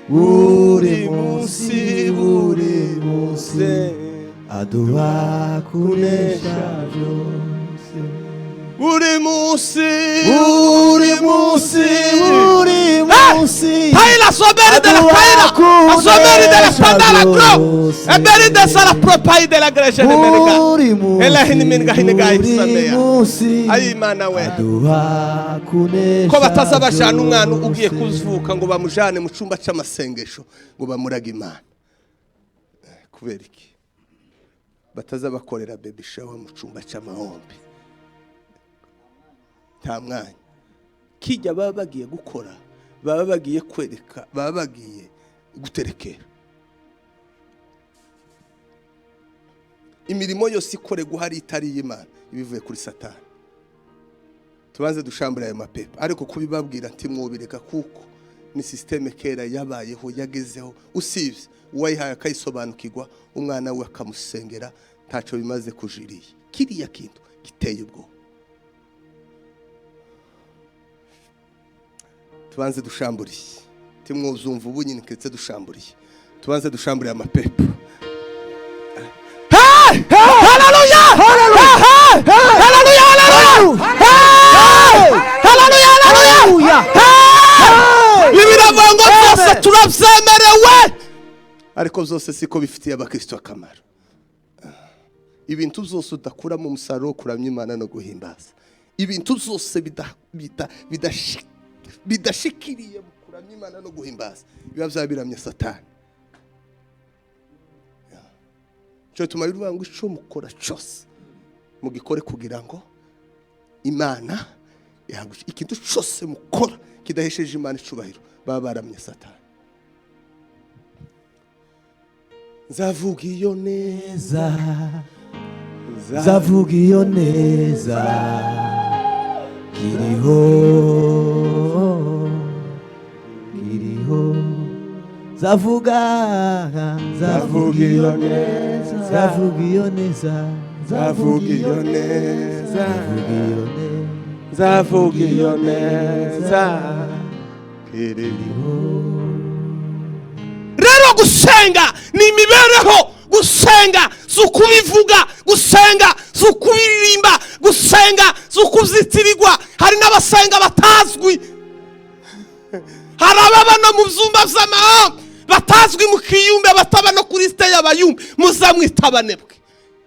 Buri munsi aduha kunesha rwose. Buri munsi Taila soberi de la Taila, soberi de la Pandala Gro, e beri de sala propai de la Grecia de America. Ela hiniminga hiniga isameya. Ayi mana we. Ko batazabashana umwana ugiye kuzuka ngo bamujane mu cyumba cy'amasengesho ngo bamuraga Imana. Kubera iki? Batazabakorera baby shower mu cyumba cy'amahombe. Nta mwanya. Kijya baba bagiye gukora, baba bagiye kwereka, baba bagiye guterekera. Imirimo yose ikorerwa hari itari y'Imana ibivuye kuri Satani. Tubanze dushambura ayo mapepa, ariko kubibabwira nti mwobireka kuko ni systeme kera yabayeho yagezeho. Usivye uwayihaye akayisobanukirwa, umwana we akamusengera, ntaco bimaze kujiriye. Kiriya kintu giteye ubwo. Tubanze dushamburiye. Timwuzumva ubu nyine ketse dushamburiye. Tubanze dushamburiye amapepa. Hallelujah! Hallelujah! Hallelujah! Hallelujah! Bibiravuga ngo twese turabyemerewe ariko byose siko bifitiye abakristo akamaro. Ibintu byose udakuramo umusaruro kuramya Imana no guhimbaza, ibintu byose bidashikiriye kuramya Imana no guhimbaza biba byabiramye Satani. Cyo tumarira ngo ico mukora cyose mugikore kugira ngo Imana yagusha. Ikintu cyose mukora kidahesheje Imana icubahiro baba baramye Satani. Nzavuga iyo neza, Zavuga iyo neza kiriho zavuga iyo neza, zavuga iyo neza, zavuga iyo neza, zavuga iyo neza kiriho. Rero gusenga ni imibereho, gusenga zukubivuga, gusenga zukubiririmba, gusenga zukuzitirirwa. Hari n'abasenga batazwi, hari ababa no mu byumba by'amahanga batazwi mu kiyumbe, bataba no kuri site y'abayumbe, muzamwita abanebwe.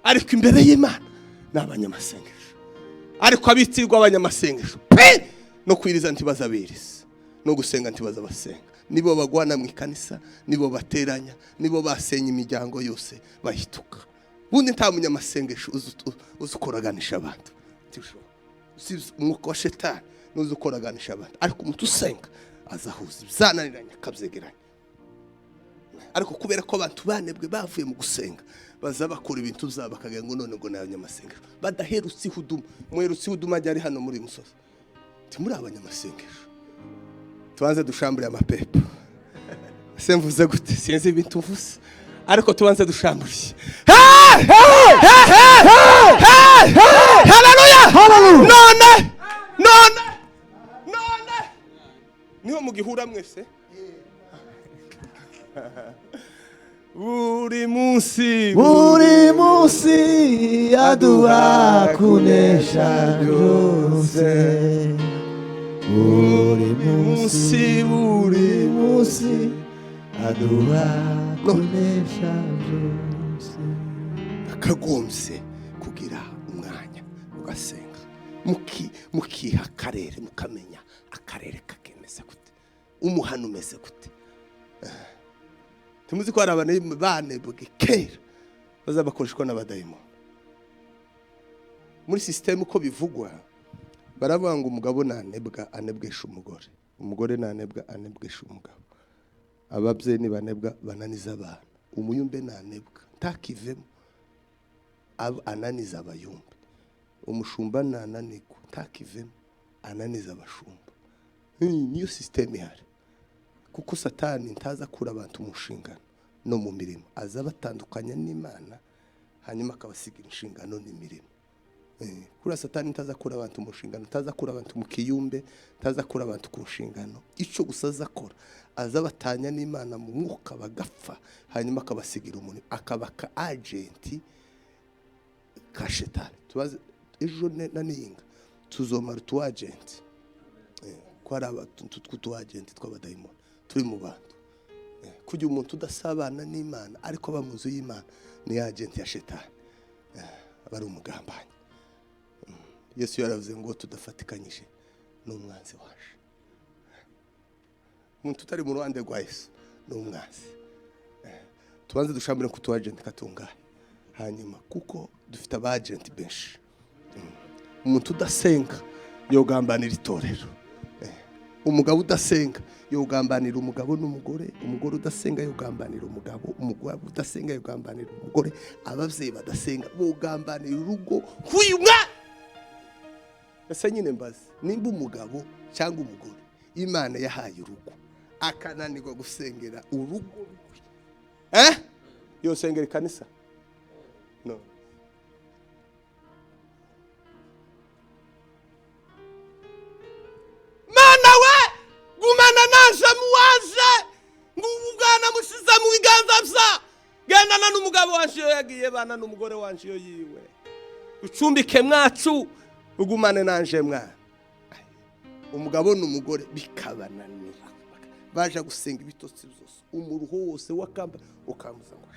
Ariko imbere y'Imana ni abanyamasengesho, ariko abitirirwa abanyamasengesho pe no kwiriza ntibazabiriza, no gusenga ntibazabasenga. Nibo bagwana mu ikanisa, nibo bateranya, nibo basenya imiryango yose bahituka. Bundi nta munyamasengesho uzukoraganisha abantu, umwuka wa Shetani nuzukoraganisha abantu. Ariko umuntu usenga azahuza ibyananiranye akabyegeranya. Ariko kubera ko abantu banebwe bavuye mu gusenga, baza bakora ibintu byabo bakagira ngo none ngo n'abanyamasengesho badaherutse ihuduma. Muherutse ihuduma ryari hano muri Musozi, muri abanyamasengesho. Tubanze dushambure amapepo. Semvuze gute sinzi ibintu mvuze, ariko tubanze dushamburiye. Haleluya, none niho mugihura mwese. Buri munsi aduha kunesha byose, buri munsi aduha kunesha byose. Akagombye kugira umwanya ugasenga, mukiha akarere, mukamenya akarere kakemeza gute, umuhano umeze gute. Tumuzi ko hari abantu banebwe kera bazabakoreshwa n'abadayimoni. Muri system uko bivugwa baravuga ngo umugabo nanebwa anebwesha umugore, umugore nanebwa anebwesha umugabo, ababyeyi ni banebwa bananiza abana, umuyumbe nanebwa ntakivemo ananiza abayumbe, umushumba nananirwa ntakivemo ananiza abashumba. Niyo system ihari, kuko Satani ntaza kura abantu mu nshingano no mu mirimo, aza batandukanya n'Imana hanyuma akabasigira inshingano n'imirimo. Kura Satani ntaza kura abantu mu nshingano, ntaza kura abantu mu kiyumbe, ntaza kura abantu ku nshingano. Ico gusa azakora aza batanya n'Imana mu mwuka bagapfa, hanyuma akabasigira umuntu, akabaka agenti ka Shetani. Tubaze ejo na Niyinga tuzomara tu agenti, ko ari abantu tu agenti tw'abadayimoni turi mu bantu. Kugira umuntu udasabana n'Imana ariko bamuzu y'Imana ni agenti ya Shetani, bari umugambanyi. Yesu yaravuze ngo tudafatikanyije n'umwanzi waje. Umuntu utari mu ruhande rwa Yesu n'umwanzi. Tubanze dushambire ku tu agenti katungaye, hanyuma kuko dufite aba agenti benshi. Umuntu udasenga yogambanira itorero, umugabo udasenga yogambanira umugabo n'umugore, umugore udasenga yogambanira umugabo, umugabo udasenga yogambanira umugore, abavyeyi badasenga bogambanira urugo kuyumwa. Ese nyine mbazi nimba umugabo cyangwa umugore Imana yahaye urugo akananirwa gusengera urugo, yosengera kanisa? No. Mana we gumana naje muwaje ngubugana mushiza mu biganza bya gendana n'umugabo wanje yagiye bana n'umugore wanje yiwe, ucumbike mwacu ugumane nanje mwana. Umugabo n'umugore bikabananira baje gusenga ibitotsi byose umuruho wose wakamba ukamuza ngo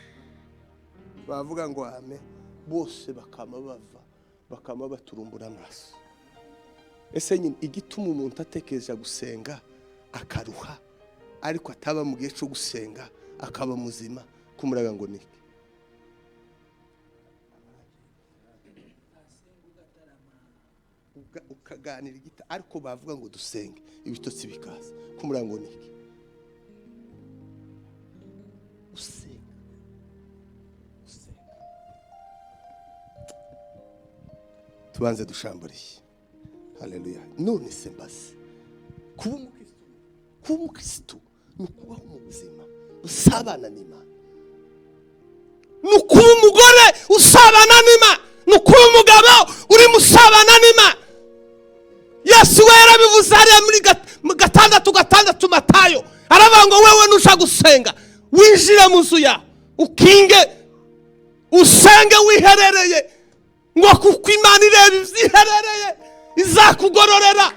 bavuga ngo ame bose bakama baturumbura amaso. Ese nyine igituma umuntu atekereje gusenga akaruha ariko ataba mu gihe cyo gusenga akaba muzima kumuraga ngo niki? Ukaganira igita ariko bavuga ngo dusenge ibitotsi bikaza kumuraga ngo niki? Usenga. Tubanze dushamburiye. Haleluya. None se mbase kuba umukristo ni ukubaho mu buzima usabana n'Imana, ni ukuba umugore usabana n'Imana, ni ukuba umugabo uri musabana n'Imana. Yesu we yarabivuze hariya muri gatandatu Matayo aravuga ngo wewe nusha gusenga winjire mu nzu yawe ukinge usenge wiherereye ngo kuko Imana ireba ivyiherereye izakugororera.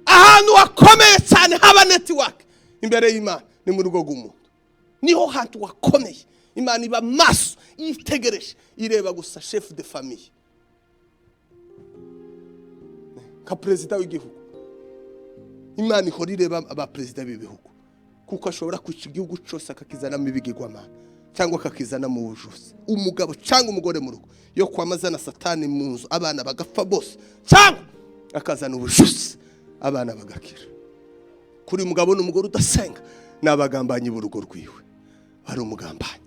Ahantu wakomeye cyane haba network imbere y'Imana ni mu rugo rw'umuntu, niho hantu wakomeye. Imana iba maso yitegereje ireba gusa chef de famille ka president w'igihugu. Imana ihora ireba aba president b'ibihugu kuko ashobora kwica igihugu cyose akakizana mu bigirwamana cyangwa akakizana mu bujuzi. Umugabo cyangwa umugore mu rugo yo kwamazana satani mu nzu abana bagapfa bose cyangwa akazana ubujuzi abana bagakira. Kuri umugabo n'umugore udasenga nabagambanyi b'urugo rwiwe, ari umugambanyi.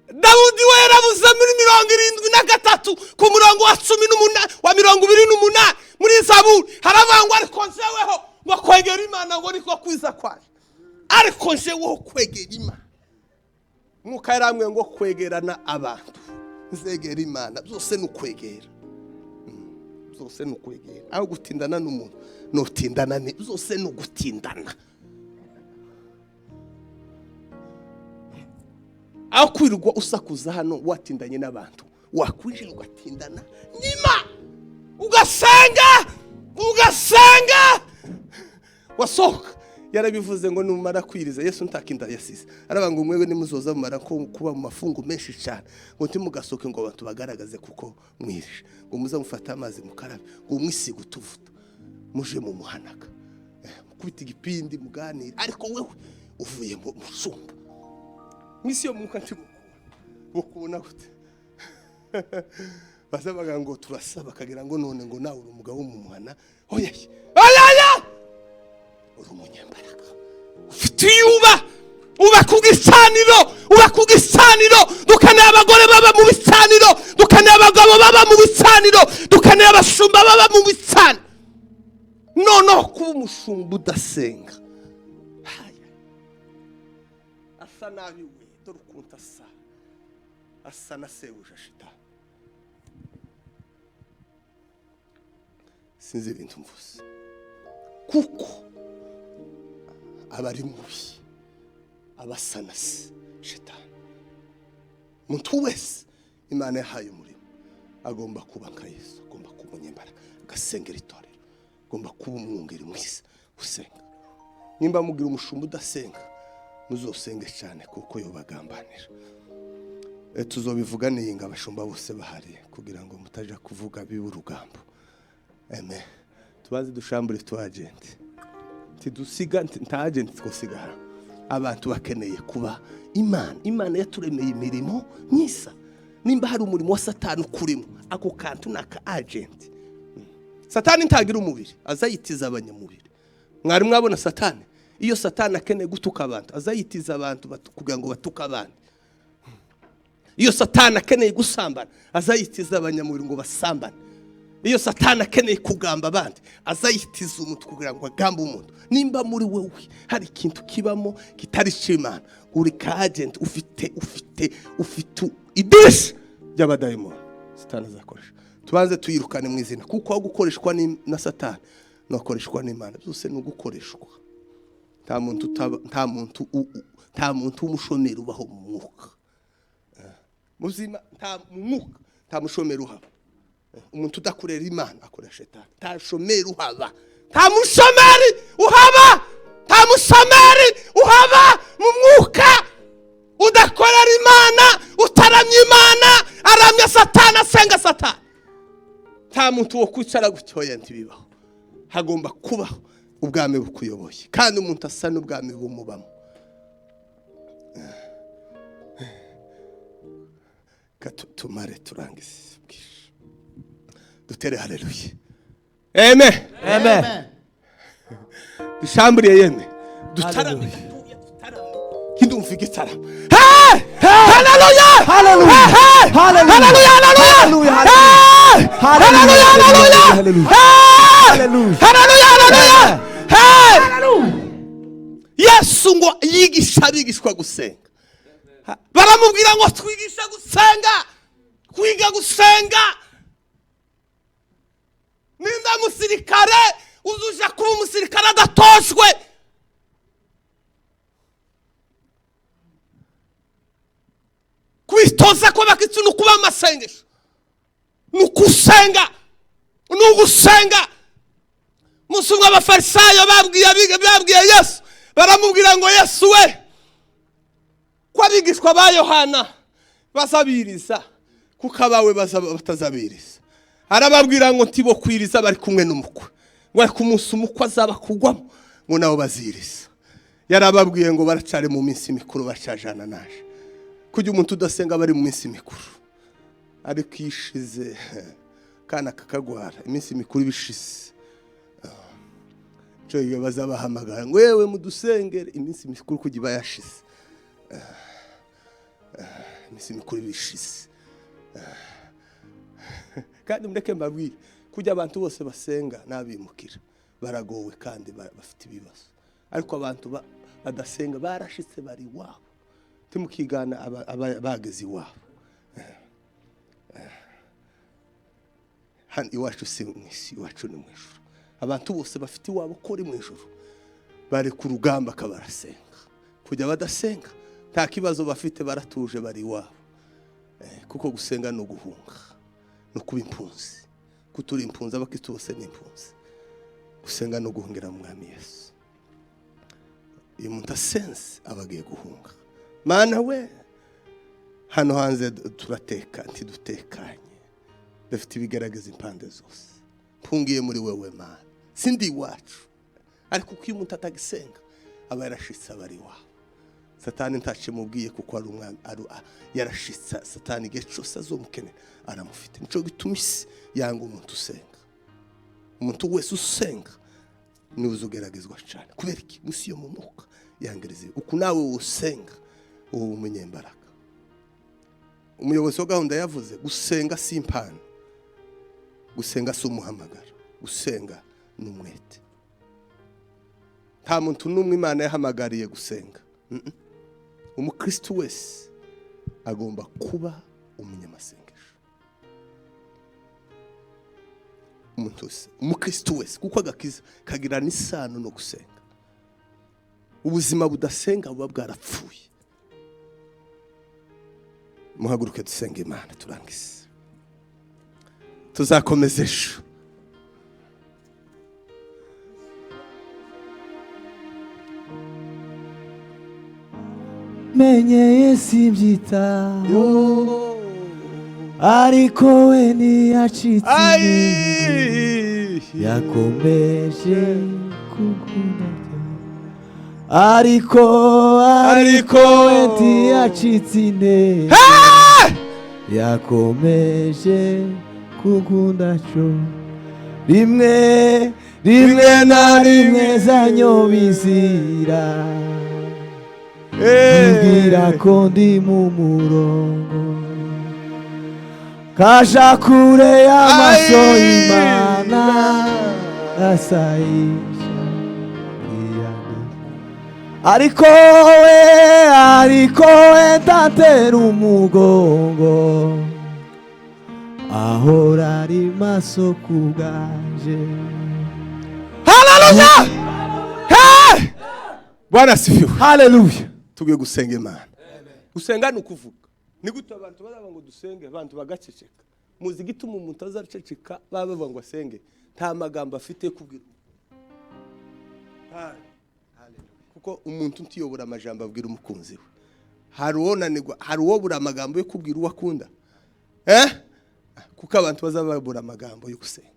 Dawudi we yaravuze muri 73 ku murongo wa 18 wa 28 muri Zaburi haravangwa ariko njeweho ngo kwegera Imana ngo niko kwiza kwaje, ariko njeweho kwegera Imana mwuka yaramwe ngo kwegerana abantu nzegera Imana byose nukwegera, byose nukwegera aho gutindana n'umuntu notindana ni byose nugutindana. Aho kwirirwa usakuza hano watindanye n'abantu wakwinjira ugatindana n'Imana ugasenga wasohoka. Yarabivuze ngo numara kwiriza Yesu ntakinda yasize arabanga umwewe nimuzoza mumara ko kuba mu mafungo menshi cyane ngo ntimugasoke ngo abantu bagaragaze kuko mwirisha ngo muza mufata amazi mukarabe ngo mwisiga utuvuta muje mu muhanaka mukubita igipindi muganira ariko wewe uvuye mu musumba mwisi yo muka ntibukubona gute? Bazabaga ngo turasaba kagira ngo none ngo nawe uri umugabo mu muhana oya uri umunyembaraga ufite uba kugisaniro dukeneye abagore baba mu bisaniro, dukeneye abagabo baba mu bisaniro, dukeneye abashumba baba mu bisaniro. Noneho kuba umushumba udasenga asa nabi we dore ukuntu asa na sebuja shitani. Sinzi ibintu mvuze kuko abari mubi abasanasi shitani. Muntu wese Imana yahaye umurimo agomba kuba nka Yesu, agomba kuba umunyembaraga agasengera itorero, agomba kuba umwungeri mwiza usenga. Nimba mugira umushumba udasenga muzosenge cyane kuko yobagambanira. Tuzobivuga niyinga abashumba bose bahari kugira ngo mutaja kuvuga bibe urugambo. Amen. Tubaze dushambure tu agent tidusiga nta agent twosigara. Abantu bakeneye kuba Imana yaturemeye imirimo myiza. Nimba hari umurimo wa Satani kurimo ako kantu naka agent. Satani ntagira umubiri azayitiza abanyamubiri. Mwari mwabona Satani iyo Satani akeneye gutuka abantu azayitiza abantu kugira ngo batuka abandi. Iyo Satani akeneye gusambana azayitiza abanyamubiri ngo basambane. Iyo Satani akeneye kugamba abandi azayitiza umuntu kugira ngo agambe umuntu. Nimba muri wewe hari ikintu kibamo kitari cy'Imana uri ka agent ufite idish y'abadayimoni Satani azakoresha. Tubanze tuyirukane mu izina kuko aho gukoreshwa na Satani no gukoreshwa n'Imana byose no gukoreshwa. Nta muntu umushomeri ubaho mu mwuka. muzima nta mwuka nta mushomeri uhaba. Umuntu udakorera Imana akora shetani. Nta shomeri uhaba, nta mushomeri uhaba, nta mushomeri uhaba mu mwuka. Udakorera Imana, utaramya Imana, aramya Satani, asenga Satani. Nta muntu wo kwicara gutyoya ntibibaho. Hagomba kubaho ubwami bukuyoboye, kandi umuntu asa n'ubwami bumubamo. Tumare turangize. Dutere haleluya. Amen. Amen. Dushamburiye yeme. Dutarame. Kindumva igitaramo. Haleluya. Haleluya. Haleluya. Haleluya. Haleluya. Haleluya. Haleluya. Yesu ngo yigisha abigishwa gusenga. Baramubwira ngo twigisha gusenga. Kwiga gusenga. Nimba musirikare uzuja kuba umusirikare adatoshwe. Kwitoza ko bakitsuna kuba amasengesho. Nukusenga. Nugusenga. Musumwa abafarisayo babwiye Yesu. Baramubwira ngo Yesu we, ko abigishwa ba Yohana bazabiriza kuko abawe batazabiriza. Arababwira ngo ntibo kwiriza bari kumwe n'umukwe. Ngo ariko umunsi umukwe azaba kugwamo ngo nabo baziriza. Yarababwiye ngo baracare mu minsi mikuru bacajana naje. Kujya umuntu udasenga bari mu minsi mikuru. Ariko ishize kana kakagwara iminsi mikuru ibishize. Cyo bazabahamagara ngo yewe mudusengere iminsi mikuru kujya bayashize. Iminsi mikuru ibishize. Kandi mureke mbabwire kujya abantu bose basenga nabimukira baragowe kandi bafite ibibazo. Ariko abantu badasenga barashitse bari wabo. Timukigana bagezi wabo. Handi iwacu si mwisi, iwacu ni mwijuru. Abantu bose bafite iwabo kuri mwijuru bari ku rugamba kabarasenga. Kujya badasenga nta kibazo bafite, baratuje bari wabo. Kuko gusenga no guhunga no kuba impunzi. Kutura impunzi abakristo bose ni impunzi. Gusenga no guhungira mu mwami Yesu. Iyo umuntu asenze abagiye guhunga. Mana we, hano hanze turateka ntidutekanye. Dufite ibigaragaza impande zose. Mpungiye muri wewe Mana. Sindi iwacu. Ariko uko iyo umuntu atagisenga aba yarashitse abari wabo. Satani ntace mubwiye kuko ari umwami yarashitse. Satani igihe cyose azomukenera aramufite. Nico gituma isi yanga umuntu usenga. Umuntu wese usenga ni uzugeragezwa cyane. Kubera iki? Musi yo mu mwuka yangereze. Uko nawe usenga uwo umunyembaraga. Umuyobozi wa gahunda yavuze gusenga si impano. Gusenga si umuhamagara. Gusenga ni umwete. Nta muntu n'umwe Imana yahamagariye gusenga. Umukristo wese agomba kuba umunyamasengesho. Umuntu wese, umukristo wese, kuko agakiza kagira n'isano no gusenga. Ubuzima budasenga buba bwarapfuye. Muhaguruke dusenge Imana turangize. Tuzakomeza ejo. Menyeye simbyitaho ariko we ntiyacitse yakomeje kugunda ariko we ntiyacitse intege yakomeje kugunda cyo rimwe na rimwe zanyobizira mbwira ko ndi mu murongo kasha kure y'amaso y'Imana asayisha ariko we ntatera umugongo ahora ari maso ku bwanje. Haleluya! Bwana sifiwe. Haleluya. Tugiye gusenga Imana. Gusenga ni ukuvuga. ni gute abantu bazaba ngo dusenge abantu bagaceceka muzi gituma umuntu azaceceka baba ngo asenge nta magambo afite kubwira kuko umuntu ntiyobora amajambo abwira umukunzi we hari uwonanirwa hari uwobura amagambo yo kubwira uwo akunda kuko abantu bazababura amagambo yo gusenga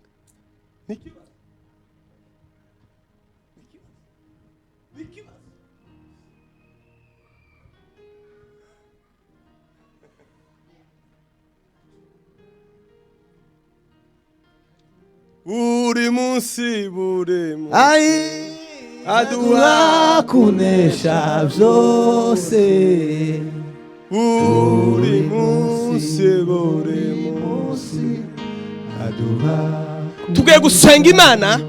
buri munsi aduha kunesha byose buri munsi aduha tugiye gusenga Imana.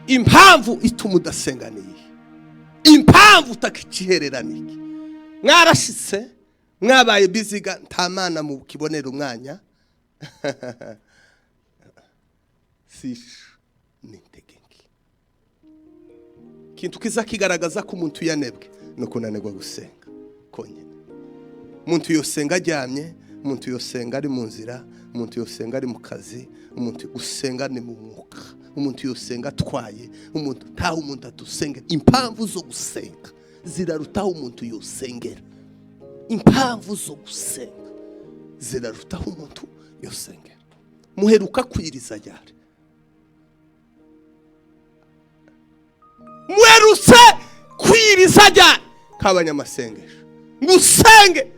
Impamvu ituma udasenga niyi, impamvu utakihereraniye mwarashitse mwabaye biziga nta mana mu kibonera umwanya sish nintegenki kintu kiza kigaragaza ko umuntu yanebwe no kunanirwa gusenga konyene. Umuntu yosenga aryamye, umuntu yosenga ari mu nzira, umuntu yosenga ari mu kazi, umuntu gusenga ni mu mwuka, umuntu yosenga atwaye, umuntu ntaho umuntu atusengera. Impamvu zo gusenga zirarutaho umuntu yosengera. Impamvu zo gusenga zirarutaho umuntu yosengera. Muheruka kwiriza ryari? Muherutse kwiriza ryari? Kabanyamasengesho ngusenge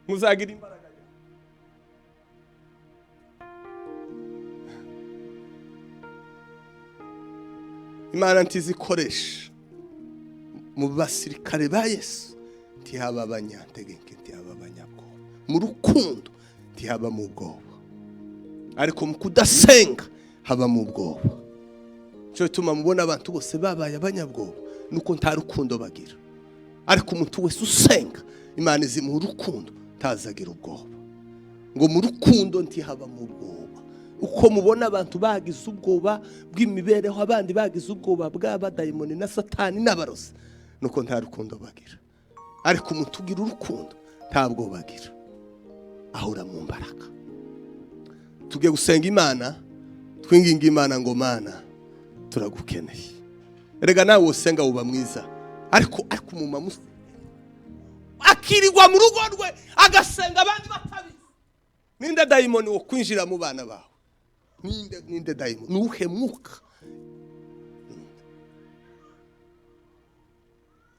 muzagira imbaraga. Imana ntizikoresha mu basirikare ba Yesu ntihaba abanyantegenke ntihaba abanyabwoba, mu rukundo ntihaba mu bwoba, ariko mu kudasenga haba mu bwoba. Cyo bituma mubona abantu bose babaye abanyabwoba nuko nta rukundo bagira, ariko umuntu wese usenga Imana izimuha urukundo ntazagira ubwoba. Ngo mu rukundo ntihaba mu bwoba. Uko mubona abantu bagize ubwoba bw'imibereho, abandi bagize ubwoba bw'abadayimoni na satani n'abarozi, nuko nta rukundo bagira. Ariko umuntu ugira urukundo nta bwoba bagira, ahura mu mbaraga. Tugiye gusenga Imana, twinginga Imana ngo Mana turagukeneye. Erega nawe usenga uba mwiza, ariko umuma akirirwa mu rugo rwe agasenga abandi batabizi. Ninde dayimoni wo kwinjira mu bana bawe? Ninde dayimoni? Nuhe mwuka?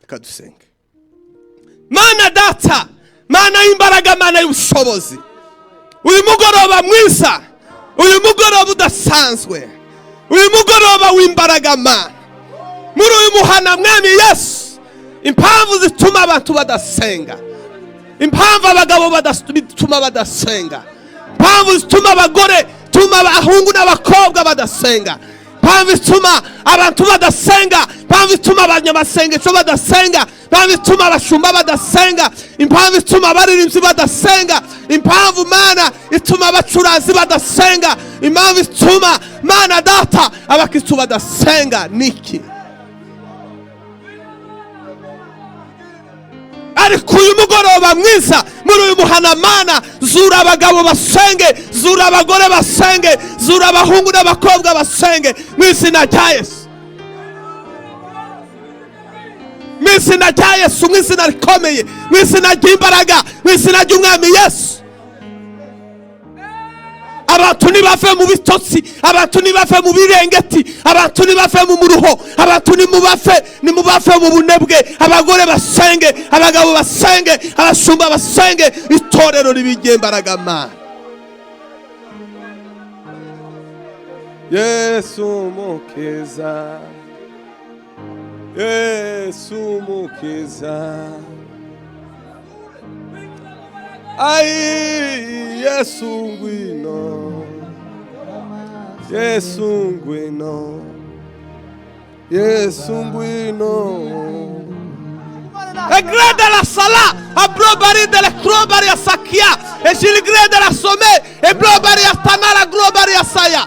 Kadusenge. Mana data, Mana y'imbaraga, Mana y'ubushobozi, uyu mugoroba mwiza, uyu mugoroba udasanzwe, uyu mugoroba w'imbaraga Mana, muri uyu muhana mwami Yesu, impamvu zituma abantu badasenga, impamvu abagabo batuma badasenga, impamvu zituma abagore, tuma abahungu n'abakobwa badasenga, impamvu zituma abantu badasenga, impamvu zituma abanyamasengesho badasenga, impamvu zituma abashumba badasenga, impamvu zituma abaririmbyi badasenga, impamvu Mana ituma abacuranzi badasenga, impamvu zituma Mana data abakristo badasenga niki? Ariko uyu mugoroba mwiza, muri uyu muhana Mana, zura abagabo basenge, zura abagore basenge, zura abahungu n'abakobwa basenge mu izina rya Yesu, mu izina rya Yesu, mu izina rikomeye, mu izina ry'imbaraga, mu izina ry'umwami Yesu. Abantu nibave mu bitotsi, abantu nibave mu birengeti, abantu nibave mu muruho, abantu nimubave mu bunebwe. Abagore basenge, abagabo basenge, abashumba basenge, itorero ribige imbaraga Mana. Yesu mukiza, Yesu mukiza, ai Yesu ngwino, Yesu ngwino, Yesu ngwino. Egrede la sala, abrobari de la crobari a sakia, e gilgrede la sommet, e brobari a tanara grobari a saya.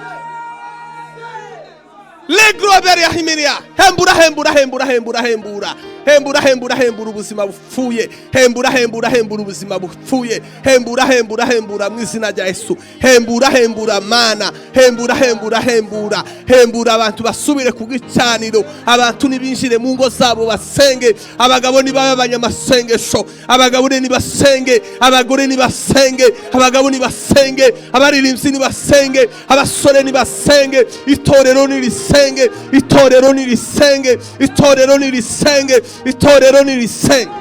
Le grobari a himiria, hembura, hembura, hembura, hembura, hembura. hembura hembura hembura ubuzima bupfuye, hembura hembura hembura ubuzima bupfuye, hembura hembura hembura mu izina rya Yesu, hembura hembura mana, hembura hembura hembura hembura abantu basubire ku gicaniro, abantu nibinjire mu ngo zabo basenge, abagabo nibabe abanyamasengesho, abagabo nibasenge, abagore nibasenge, abagabo nibasenge, abaririmbyi nibasenge, abasore nibasenge, itorero nirisenge, itorero nirisenge, itorero nirisenge, itorero nirisenge.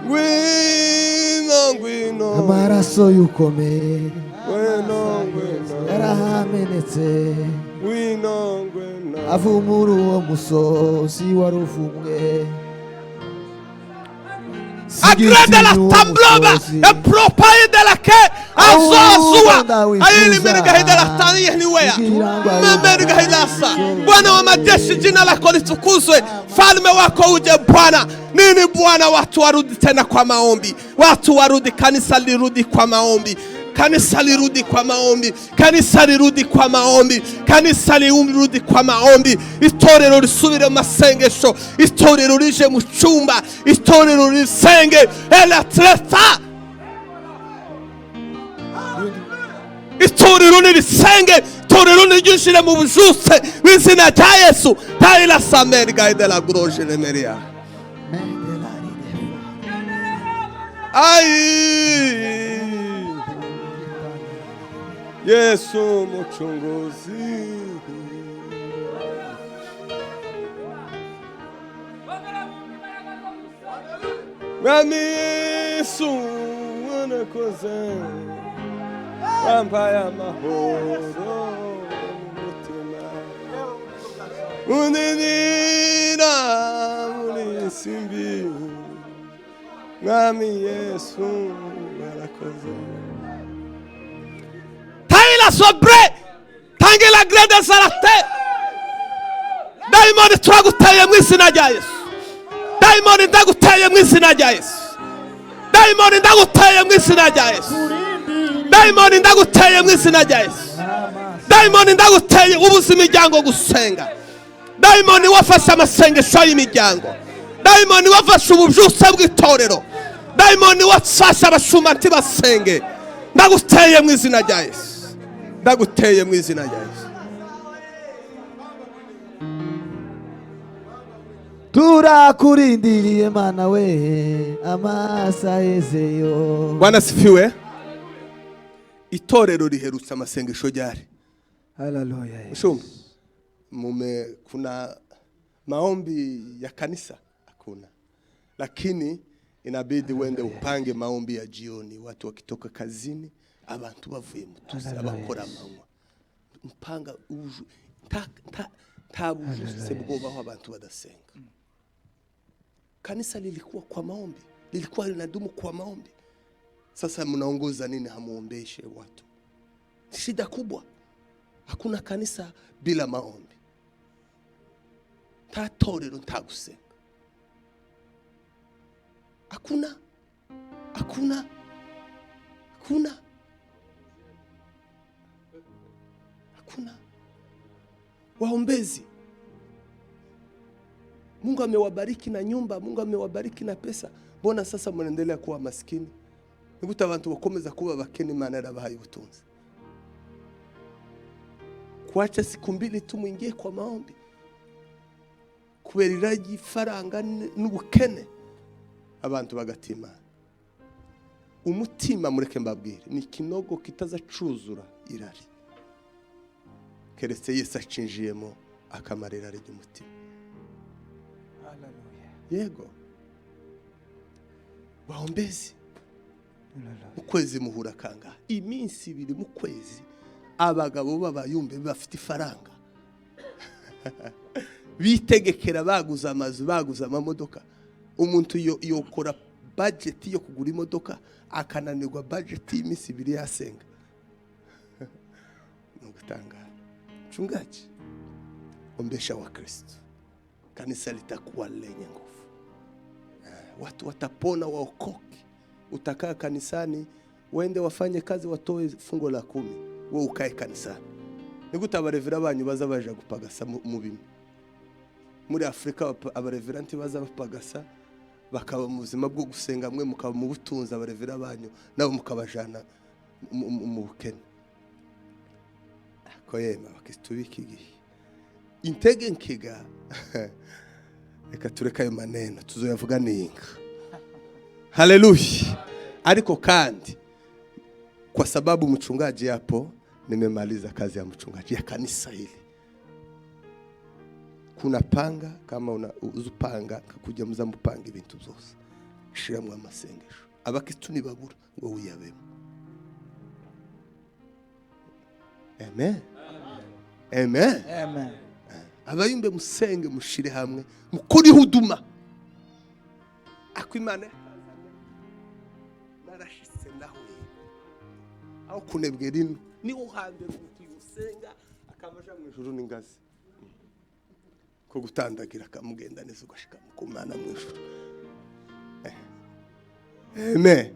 Ngwino ngwino amaraso y'ukomeye ngwino ngwino yarahamenetse ngwino ngwino avumura uwo musozi waruvumwe agrada la tambloba e propaye de la ke azozua ayili meriga hida la tani ni wea meriga hidasa. Bwana wa majeshi, jina lako litukuzwe, falme wako uje Bwana. Nini Bwana, watu warudi tena kwa maombi, watu warudi, kanisa lirudi kwa maombi, kanisa lirudi kwa maombi, kanisa lirudi kwa maombi, kanisa lirudi kwa maombi, itorero risubire mu masengesho, itorero rije mu cyumba, itorero risenge elatreta, itorero nirisenge, itorero nijishire mu bujuse mu izina rya Yesu. Taila sameri gaide la groje le meria. Ai Yesu muchunguzi, Mwami Yesu wanakoze wampaya mahoro mutima, unenira unisimbi, Mwami Yesu wanakoze. Taila sobre tangela grande salate, daimoni twaguteye mu izina rya Yesu, daimoni ndaguteye mu izina rya Yesu, daimoni ndaguteye mu izina rya Yesu, daimoni ndaguteye mu izina rya Yesu, daimoni ndaguteye ubuza imiryango gusenga, daimoni wafashe amasengesho y'imiryango, daimoni wafashe ububyutse bw'itorero, daimoni wafashe abashumba ntibasenge, ndaguteye mu izina rya Yesu, ndaguteye mu izina rya Yesu. turakurindiriye mana we amasa yezeyo. Bwana sifiwe. Itorero riherutse amasengesho ryari? Haleluya. Mshumba, kuna maombi ya kanisa hakuna, lakini inabidi wende upange maombi ya jioni, watu wakitoka kazini, abantu bavuye mutuzi, abakora manywa, mpanga uju tabujuse bwobaho abantu badasenga. Kanisa lilikuwa kwa maombi, lilikuwa linadumu kwa maombi. Sasa mnaongoza nini hamuombeshe watu? Shida kubwa. Hakuna kanisa bila maombi. Tatorero ntagusenga. Hakuna. Hakuna. Hakuna. Hakuna. Waombezi. Mungu amewabariki na nyumba, Mungu amewabariki na pesa. Mbona sasa mnaendelea kuwa maskini? Niguta abantu bakomeza kuba bakene, Imana yarabahaye ubutunzi. Kuacha siku mbili tu mwingie kwa maombi, kubera iragi faranga n'ubukene, abantu bagatima. Umutima mureke mbabwire ni kinogo kitazacuzura irari, keretse Yesu acinjiyemo akamarira ari ry'umutima. Yego. Waombezi ukwezi muhura kanga iminsi ibiri mu kwezi, abagabo b'abayumbe bafite ifaranga bitegekera, baguza amazu, baguza amamodoka. Umuntu yokora budget yo kugura imodoka akananirwa budget y'iminsi ibiri yasenga. Nugutangara chungaji, ombesha wa Kristo, kanisa litakuwa lenye nguvu. Watu watapona, waokoke. Utakaa kanisani, wende wafanye kazi, watoe fungo la 10, wewe ukae kanisani. Niguta barevera banyu baza baje gupagasa mu bimwe. muri Afrika abareveranti baza bapagasa bakaba mu buzima bwo gusenga, mwe mukaba mu butunzi, abarevera banyu nabo mukabajana mu bukene. Ko yema bakristo b'ikigihe intege nkiga reka tureka ayo maneno tuzoyavuga ninga. Haleluya. Ariko kandi kwa sababu mchungaji hapo nimemaliza kazi ya mchungaji ya kanisa hili. Kuna panga kama uzupanga kuja muzamupanga ibintu byose. Shiramwe amasengesho. Abakristo nibabura ngo uyabemo. Amen. Amen. Amen. Abayumbe musenge mushire hamwe mukuri huduma. Akwimana narashitse naho aho kunebwe rino ni uhambere umuntu yusenga akamaja mu ijuru n'ingazi ko gutandagira akamugenda neza ugashika mukumana mu ijuru. Amen.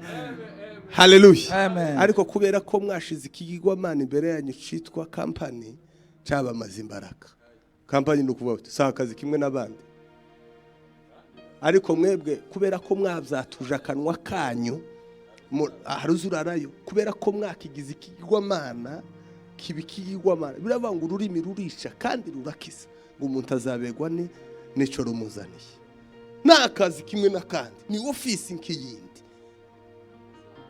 Haleluya. Amen. Ariko kubera ko mwashize ikigigwamana imbere yanyu citwa company cyaba mazimbaraka. Company nukuvuga sa akazi kimwe nabandi. Ariko mwebwe kubera ko mwabyatuje akanwa kanyu haruzurarayo kubera ko mwakigize ikigigwamana kibikigigwamana biravanga ururimi rurisha kandi rurakiza ngo umuntu azabegwa n'icyo rumuzaniye. Nakazi kimwe nakandi ni office nk'iyindi.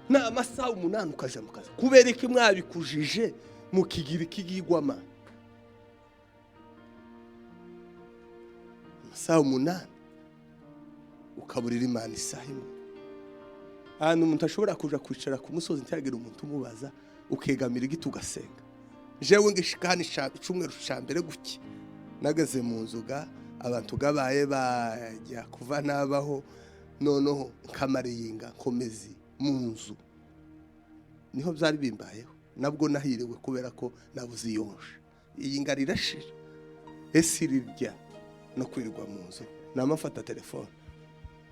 Na amasaha 8 ukaja mu kazi kubera iki mwabikujije mukigira ikigigwamana. Amasaha 8 ukaburira Imana isaha imwe. Hano umuntu ashobora kuja kwicara ku musozi ntiyagira umuntu umubaza ukegamira igiti ugasenga. Jewe ngishikana icumweru cyambere guki nageze mu nzuga abantu gabaye bajya kuva nabaho noneho nkamariyinga Nkomezi mu nzu niho byari bimbayeho nabwo nahiriwe kubera ko nabuze yonje iyi ngarira shira esirirya no kwirirwa mu nzu namafata telefone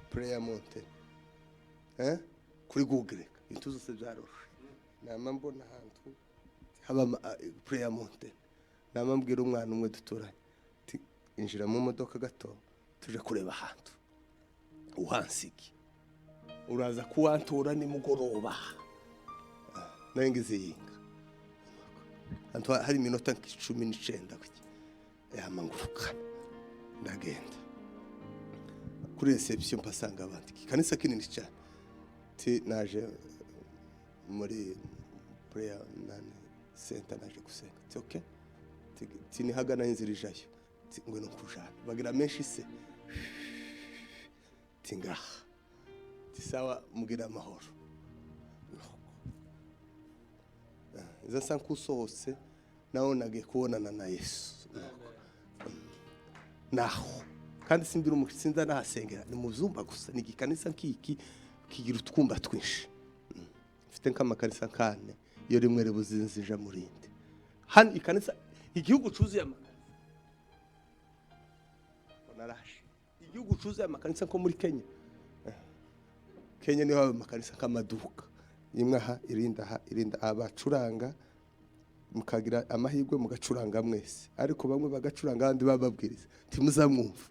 prayer mountain kuri Google intu zose byaroshe namambona hantu haba prayer mountain namambwira umwana umwe duturanye injira mu modoka gato tuje kureba hantu uhansiki uraza kuwantura ni mugoroba nangize yinga hantu hari minota 19 kuki yamanguruka ndagenda kuri reception pasanga abandi kanisa kinini cyane naje muri prayer center naje gusenga okay tini hagana inzira ijayo ngo no kujana bagira menshi se tingaha tisawa mugira amahoro iza sankusohose naho nagiye kubonana na Yesu naho kandi simbira umusinza nahasengera ni muzumba gusa ni gikanisa nkiki kigira utwumba twinshi mfite nk'amakanisa kane iyo rimwe rebuzinzija murinde hano ikanisa igihugu cuzuye amakanisa onaraje igihugu cuzuye amakanisa ko muri Kenya niho amakanisa k'amaduka imwe aha irinda abacuranga mukagira amahirwe mugacuranga mwese ariko bamwe bagacuranga abandi bababwiriza timuzamwumva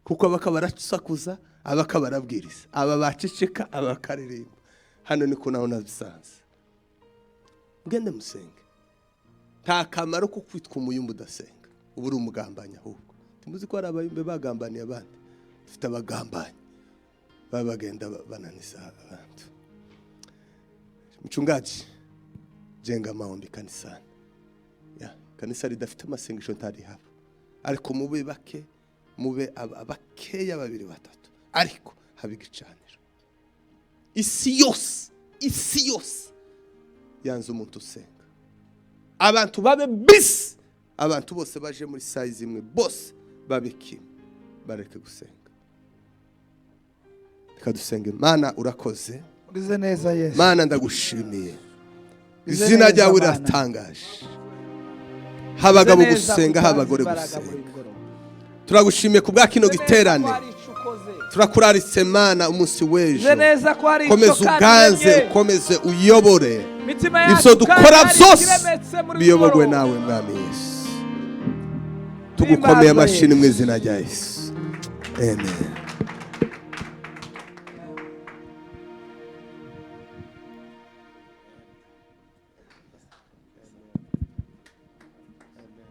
kuko abakabarasakuza abakabarabwiriza aba baceceka abakaririmba hano niko naho nabisanze ngende musenge nta kamaro ko kwitwa umuyumbu udasenga uburi umugambanya ahubwo timuzi ko ari abayumbe bagambaniye abandi dufite abagambanyi babagenda bananiza abantu mchungaji jenga maombi kanisani kanisa ridafite amasengesho ntari haba ariko mube bake mube abakeya 2-3 ariko habigicanira isi yose yanze umuntu usenga abantu babe bis abantu bose baje muri size imwe bose babiki bareke gusenga kadusenge Mana urakoze Ugize neza Yesu Mana ndagushimiye izina ryawe riratangaje habagabo gusenga habagore gusenga turagushimiye kubwa kino giterane turakuraritse Mana umunsi wejo komeza uganze ukomeze uyobore ibyo dukora byose biyobogwe nawe mwami Yesu tugukomeye amashyi mu izina rya Yesu. Amen.